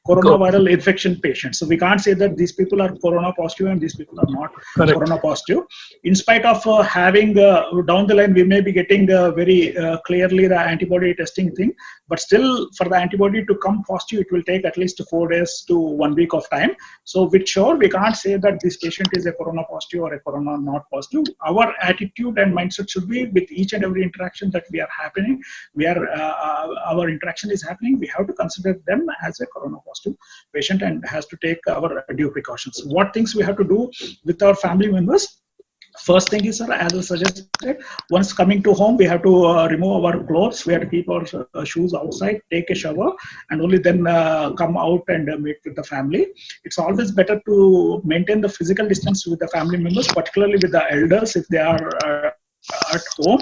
coronavirus infection patients. So we can't say that these people are corona positive and these people are not corona positive. In spite of having down the line, we may be getting very clearly the antibody testing thing, but still for the antibody to come positive, it will take at least 4 days to 1 week of time. So with sure, we can't say that this patient is a corona positive or a corona not positive. Our attitude and mindset should be, with each and every interaction that we are happening, our interaction is happening, we have to consider them as a corona positive patient and has to take our due precautions. What things we have to do with our family members? First thing is, sir, as I suggested, once coming to home, we have to remove our clothes. We have to keep our shoes outside, take a shower, and only then come out and meet with the family. It's always better to maintain the physical distance with the family members, particularly with the elders if they are at home.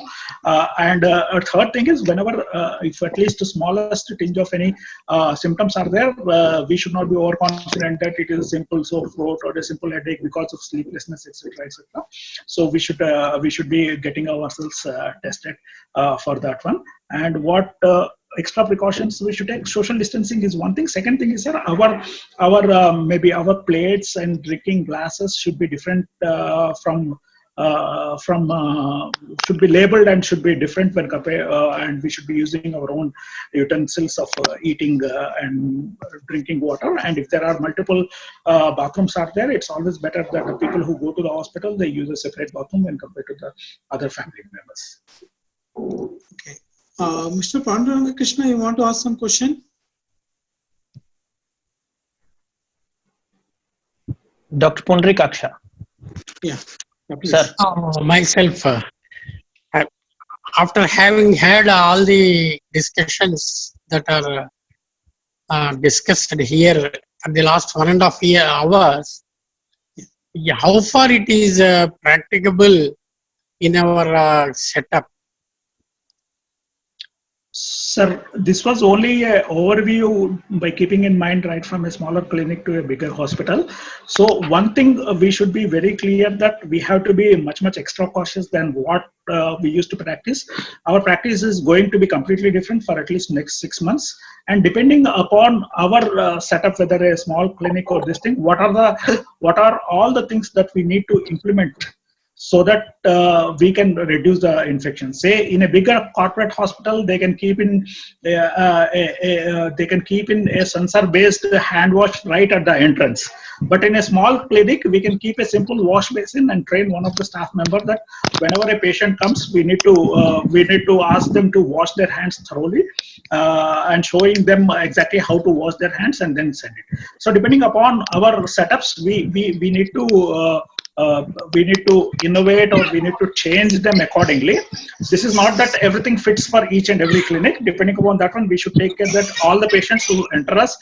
And a third thing is, whenever if at least the smallest tinge of any symptoms are there, we should not be overconfident that it is a simple sore throat or a simple headache because of sleeplessness, etc., etc. So we should be getting ourselves tested for that one. And what extra precautions we should take? Social distancing is one thing. Second thing is, sir, our maybe our plates and drinking glasses should be different from should be labeled and should be different when compared, and we should be using our own utensils of eating and drinking water. And if there are multiple bathrooms are there, it's always better that the people who go to the hospital, they use a separate bathroom when compared to the other family members. Okay. Mr. Panduranga Krishna, you want to ask some question? Dr. Pundrik Aksha. Yeah. Please. Sir. Myself, after having had all the discussions that are discussed here for the last 1.5 hours, how far it is practicable in our setup? Sir, this was only an overview by keeping in mind right from a smaller clinic to a bigger hospital. So one thing we should be very clear that we have to be much extra cautious than what we used to practice. Our practice is going to be completely different for at least next 6 months. And depending upon our setup, whether a small clinic or this thing, what are all the things that we need to implement so that we can reduce the infection. Say in a bigger corporate hospital, they can keep in a sensor-based hand wash right at the entrance. But in a small clinic, we can keep a simple wash basin and train one of the staff member that whenever a patient comes, we need to ask them to wash their hands thoroughly and showing them exactly how to wash their hands and then send it. So depending upon our setups, we need to innovate or we need to change them accordingly. This is not that everything fits for each and every clinic. Depending upon that one, we should take care that all the patients who enter us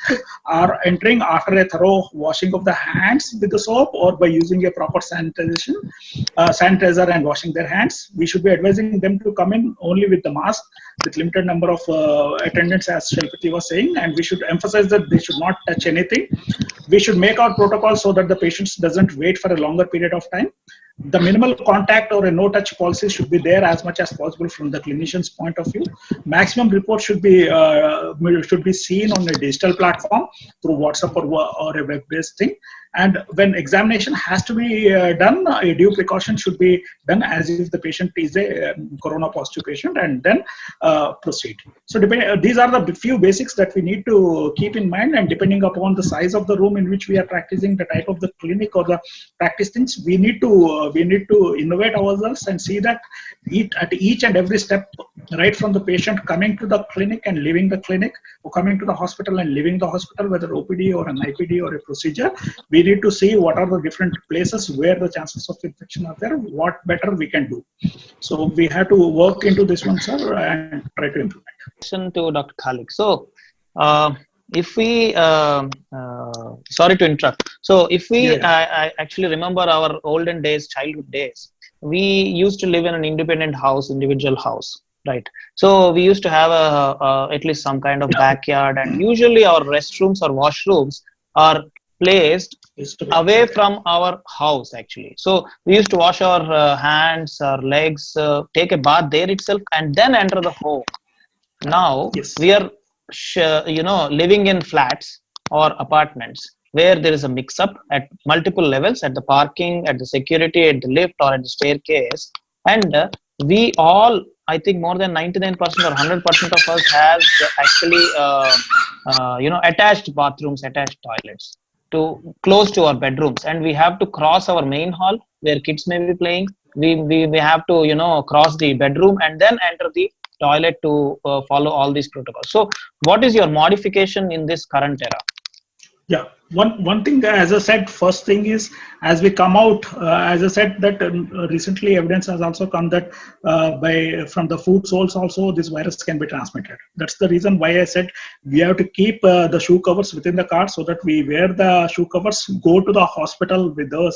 are entering after a thorough washing of the hands with the soap or by using a proper sanitizer and washing their hands. We should be advising them to come in only with the mask, with limited number of attendants, as Shalpati was saying, and we should emphasize that they should not touch anything. We should make our protocol so that the patients doesn't wait for a longer period of time. The minimal contact or a no-touch policy should be there as much as possible from the clinician's point of view. Maximum report should be seen on a digital platform through WhatsApp or a web-based thing. And when examination has to be done, a due precaution should be done as if the patient is a corona positive patient, and then proceed. So these are the few basics that we need to keep in mind, and depending upon the size of the room in which we are practicing, the type of the clinic or the practice things, we need to innovate ourselves and see that at each and every step, right from the patient coming to the clinic and leaving the clinic, or coming to the hospital and leaving the hospital, whether OPD or an IPD or a procedure, we need to see what are the different places where the chances of infection are there, what better we can do. So we have to work into this one, sir, and try to implement. Question to Dr. Khalik. So, if we, sorry to interrupt. So, if we I actually remember our olden days, childhood days, we used to live in an independent house, individual house, right? So, we used to have at least some kind of backyard, and usually our restrooms or washrooms are placed away from our house actually. So we used to wash our hands, our legs, take a bath there itself, and then enter the home. Now we are living in flats or apartments where there is a mix-up at multiple levels, at the parking, at the security, at the lift, or at the staircase, and we all, I think more than 99% or 100% of us has actually attached bathrooms, attached toilets close to our bedrooms, and we have to cross our main hall where kids may be playing. We have to cross the bedroom and then enter the toilet to follow all these protocols. So what is your modification in this current era? Yeah, one thing, as I said, first thing is, as we come out, as I said that recently evidence has also come that from the food source also this virus can be transmitted. That's the reason why I said we have to keep the shoe covers within the car, so that we wear the shoe covers, go to the hospital with those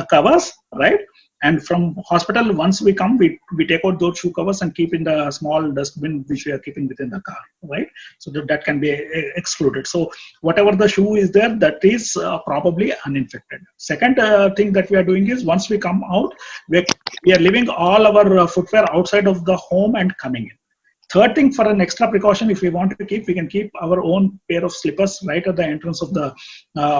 covers, right? And from hospital, once we come, we take out those shoe covers and keep in the small dustbin which we are keeping within the car, right? So that can be excluded. So whatever the shoe is there, that is probably uninfected. Second thing that we are doing is, once we come out, we are leaving all our footwear outside of the home and coming in. Third thing, for an extra precaution, if we want to keep, we can keep our own pair of slippers right at the entrance of the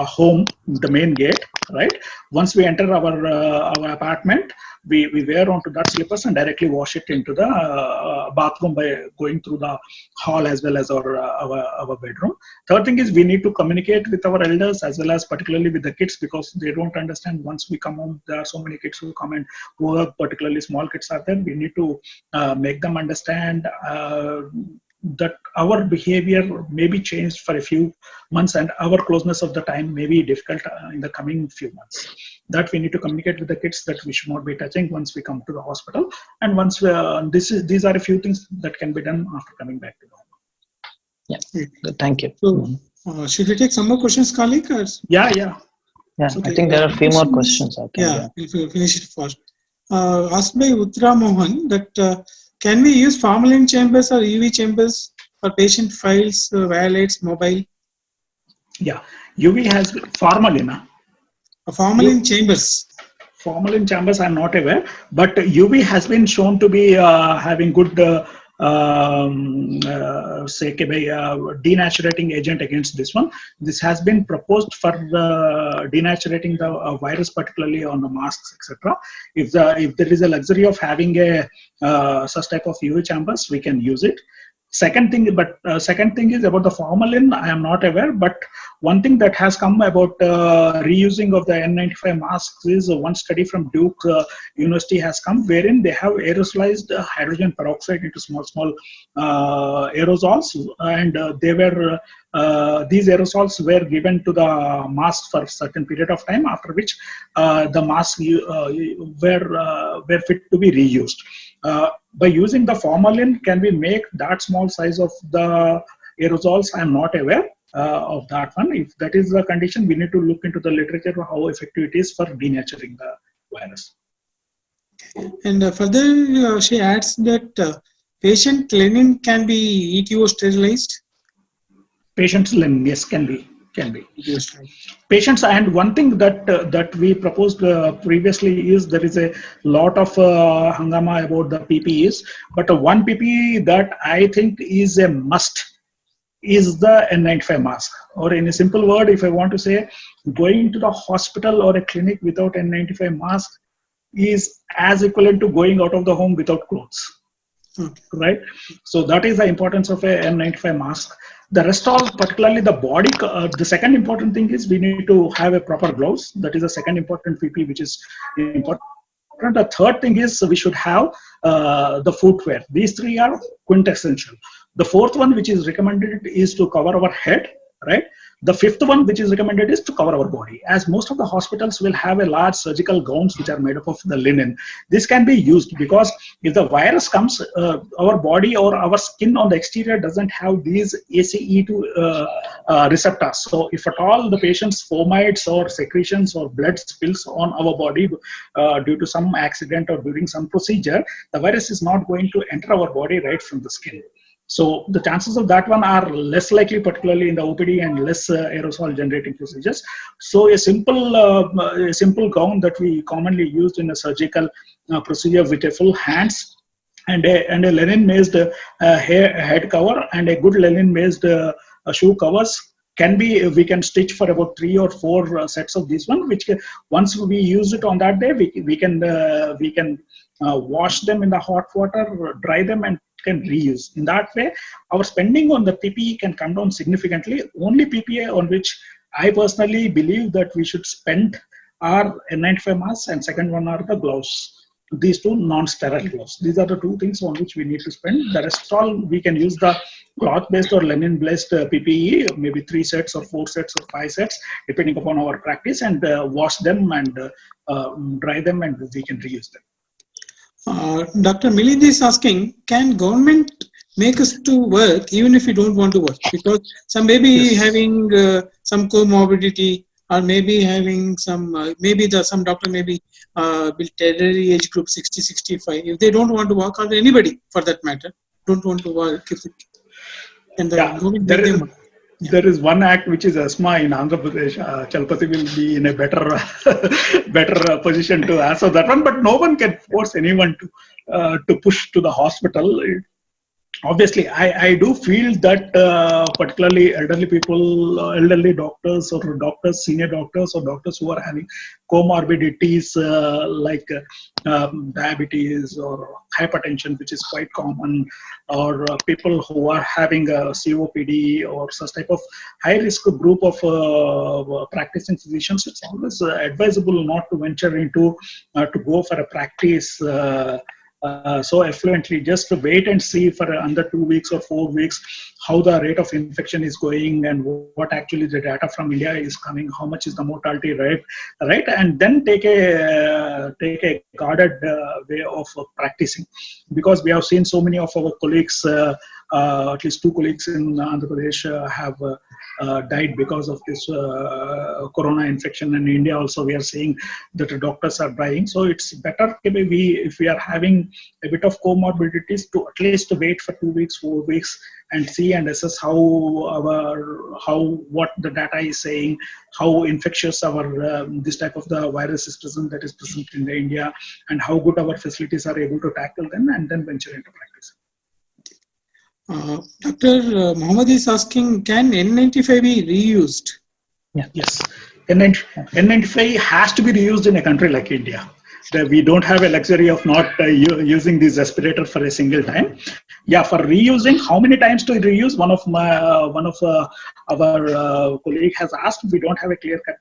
home, the main gate, right? Once we enter our apartment, we wear onto that slippers and directly wash it into the bathroom by going through the hall as well as our bedroom. Third thing is we need to communicate with our elders as well as particularly with the kids, because they don't understand. Once we come home, there are so many kids who come and work, particularly small kids are there. We need to make them understand that our behavior may be changed for a few months and our closeness of the time may be difficult in the coming few months. That we need to communicate with the kids that we should not be touching once we come to the hospital. And once these are a few things that can be done after coming back to the home. Yeah, thank you. So, should we take some more questions, colleague? Yeah. Yeah, Okay. I think there are a few more questions. Yeah, we'll finish it first. Asked by Uttara Mohan that can we use formalin chambers or UV chambers for patient files, violates, mobile? Yeah, UV has formalin. Formalin chambers. Formalin chambers, I'm not aware, but UV has been shown to be having good denaturating agent against this one. This has been proposed for denaturating the virus, particularly on the masks, etc. If there is a luxury of having a such type of UV chambers, we can use it. Second thing is about the formalin. I am not aware, but one thing that has come about reusing of the N95 masks is one study from Duke University has come, wherein they have aerosolized hydrogen peroxide into small aerosols, and these aerosols were given to the mask for a certain period of time, after which the masks were fit to be reused. By using the formalin, can we make that small size of the aerosols? I am not aware of that one. If that is the condition, we need to look into the literature how effective it is for denaturing the virus. And further, she adds that patient linen can be ETO sterilized. Patient's linen, yes, can be. Patients, and one thing that we proposed previously is there is a lot of hangama about the PPEs, but one PPE that I think is a must is the N95 mask. Or in a simple word, if I want to say, going to the hospital or a clinic without N95 mask is as equivalent to going out of the home without clothes. Right? So that is the importance of a N95 mask. The rest all, particularly the body, the second important thing is we need to have a proper gloves. That is the second important PP, which is important. The third thing is we should have the footwear. These three are quintessential. The fourth one, which is recommended, is to cover our head, right? The fifth one, which is recommended, is to cover our body. As most of the hospitals will have a large surgical gowns which are made up of the linen. This can be used because if the virus comes, our body or our skin on the exterior doesn't have these ACE2 receptors. So if at all the patient's fomites or secretions or blood spills on our body due to some accident or during some procedure, the virus is not going to enter our body right from the skin. So the chances of that one are less likely, particularly in the OPD and less aerosol generating procedures. So a simple gown that we commonly used in a surgical procedure with a full hands and a linen-based head cover and a good linen-based shoe covers we can stitch for about 3 or 4 sets of this one, which once we use it on that day, we can wash them in the hot water, dry them, and can reuse. In that way, our spending on the PPE can come down significantly. Only PPE on which I personally believe that we should spend are N95 masks, and second one are the gloves. These two non-sterile gloves. These are the two things on which we need to spend. The rest all we can use the cloth-based or linen-based PPE, maybe 3 sets or 4 sets or 5 sets, depending upon our practice, and wash them and dry them, and we can reuse them. Dr. Milind is asking, can government make us to work even if we don't want to work? Because some may be having some comorbidity, or maybe having some, some doctor may be tertiary age group 60-65. If they don't want to work, or anybody for that matter, don't want to work, there is one act which is asthma in Andhra Pradesh. Chalpati will be in a better position to answer that one, but no one can force anyone to push to the hospital. Obviously, I do feel that particularly elderly people, elderly doctors or doctors, senior doctors or doctors who are having comorbidities like diabetes or hypertension, which is quite common, or people who are having COPD or such type of high risk group of practicing physicians, it's always advisable not to venture into to go for a practice so effluently. Just to wait and see for under 2 weeks or 4 weeks how the rate of infection is going and what actually the data from India is coming, how much is the mortality rate, right? And then take a guarded way of practicing, because we have seen so many of our colleagues, at least 2 colleagues in Andhra Pradesh have died because of this corona infection. And in India also we are seeing that the doctors are dying. So it's better if we are having a bit of comorbidities to at least wait for 2 weeks, 4 weeks and see and assess what the data is saying, how infectious our this type of the virus is present that is present in India, and how good our facilities are able to tackle them, and then venture into practice. Dr. Mohammed is asking, can N95 be reused? Yes, N95 has to be reused in a country like India. We don't have a luxury of not using this respirator for a single time. Yeah, for reusing, how many times to reuse? One of our colleague has asked. We don't have a clear-cut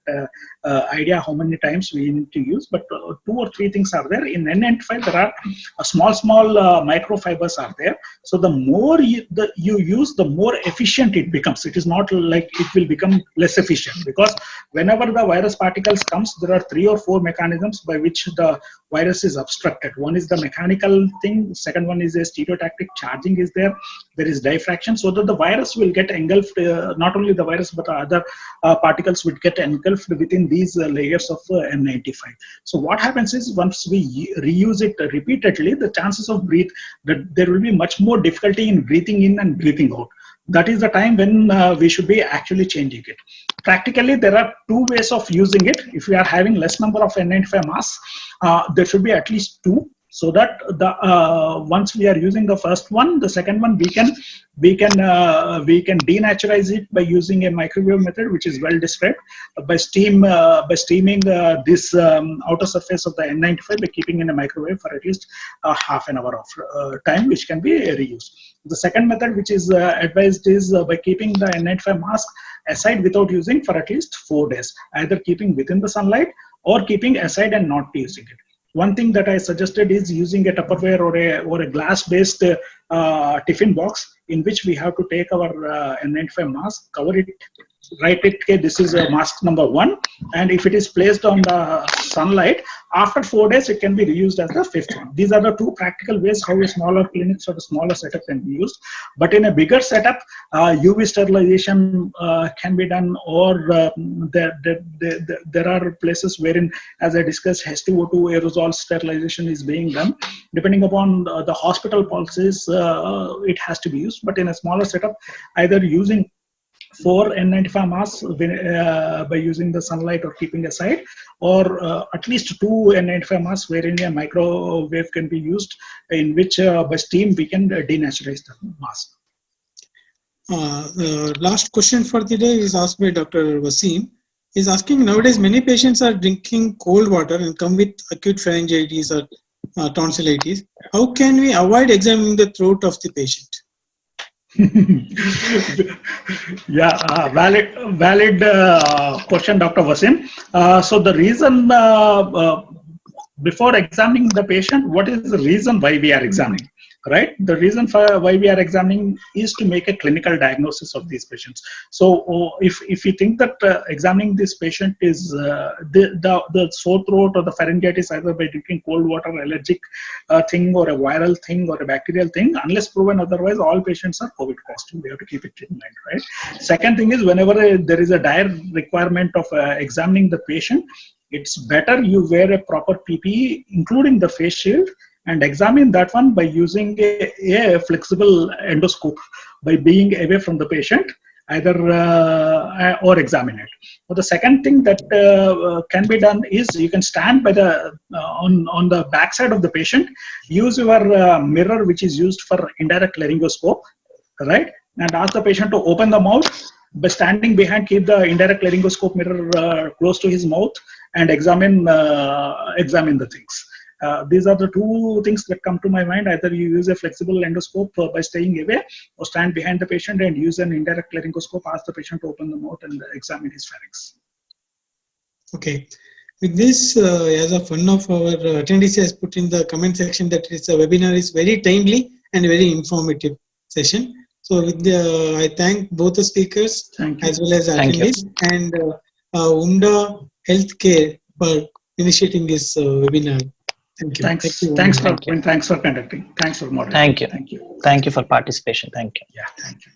idea how many times we need to use, but 2 or 3 things are there. In N95, there are small microfibers are there. So the more you use, the more efficient it becomes. It is not like it will become less efficient, because whenever the virus particles comes, there are 3 or 4 mechanisms by which the virus is obstructed. One is the mechanical thing. Second one is a stereotactic charging is there. There is diffraction, so that the virus will get engulfed. Not only the virus, but other particles would get engulfed within these layers of N95. So what happens is, once we reuse it repeatedly, the chances of that there will be much more difficulty in breathing in and breathing out. That is the time when we should be actually changing it. Practically, there are 2 ways of using it. If we are having less number of N95 masks, there should be at least 2, so that once we are using the first one, the second one we can denaturalize it by using a microwave method, which is well described, by steaming this outer surface of the N95 by keeping in a microwave for at least half an hour of time, which can be reused. The second method which is advised is by keeping the N95 mask aside without using for at least 4 days, either keeping within the sunlight or keeping aside and not using it. One thing that I suggested is using a Tupperware or a glass-based tiffin box, in which we have to take our N95 mask, cover it, write it, okay, this is mask number 1, and if it is placed on the sunlight, after 4 days it can be reused as the 5th one. These are the 2 practical ways how a smaller clinics or a smaller setup can be used. But in a bigger setup, UV sterilization can be done, or there are places wherein, as I discussed, H2O2 aerosol sterilization is being done. Depending upon the hospital policies, it has to be used. But in a smaller setup, either using 4 N95 masks by using the sunlight or keeping aside, or at least 2 N95 masks wherein a microwave can be used, in which by steam we can denaturalize the mask. Last question for the day is asked by Dr. Wasim. He's asking, nowadays many patients are drinking cold water and come with acute pharyngitis or tonsillitis. How can we avoid examining the throat of the patient? Yeah, valid question, Dr. Wasim. So the reason, before examining the patient, what is the reason why we are examining? Right? The reason for why we are examining is to make a clinical diagnosis of these patients. So if you think that examining this patient is the sore throat or the pharyngitis either by drinking cold water, allergic thing, or a viral thing, or a bacterial thing, unless proven otherwise, all patients are COVID positive. We have to keep it in mind, right? Second thing is, whenever there is a dire requirement of examining the patient, it's better you wear a proper PPE, including the face shield, and examine that one by using a flexible endoscope, by being away from the patient either or examine it. But the second thing that can be done is you can stand by the on the backside of the patient, use your mirror which is used for indirect laryngoscope, right, and ask the patient to open the mouth. By standing behind, keep the indirect laryngoscope mirror close to his mouth and examine the things. These are the two things that come to my mind. Either you use a flexible endoscope by staying away, or stand behind the patient and use an indirect laryngoscope, ask the patient to open the mouth and examine his pharynx. Okay. With this, as of one of our attendees has put in the comment section that this webinar is very timely and very informative session. So with the, I thank both the speakers as well as attendees and Umda Healthcare for initiating this webinar. Thank you. Thanks. Thank you. Thanks for conducting. Thanks for moderating. Thank you. Thank you. Thank you for participation. Thank you. Yeah. Thank you.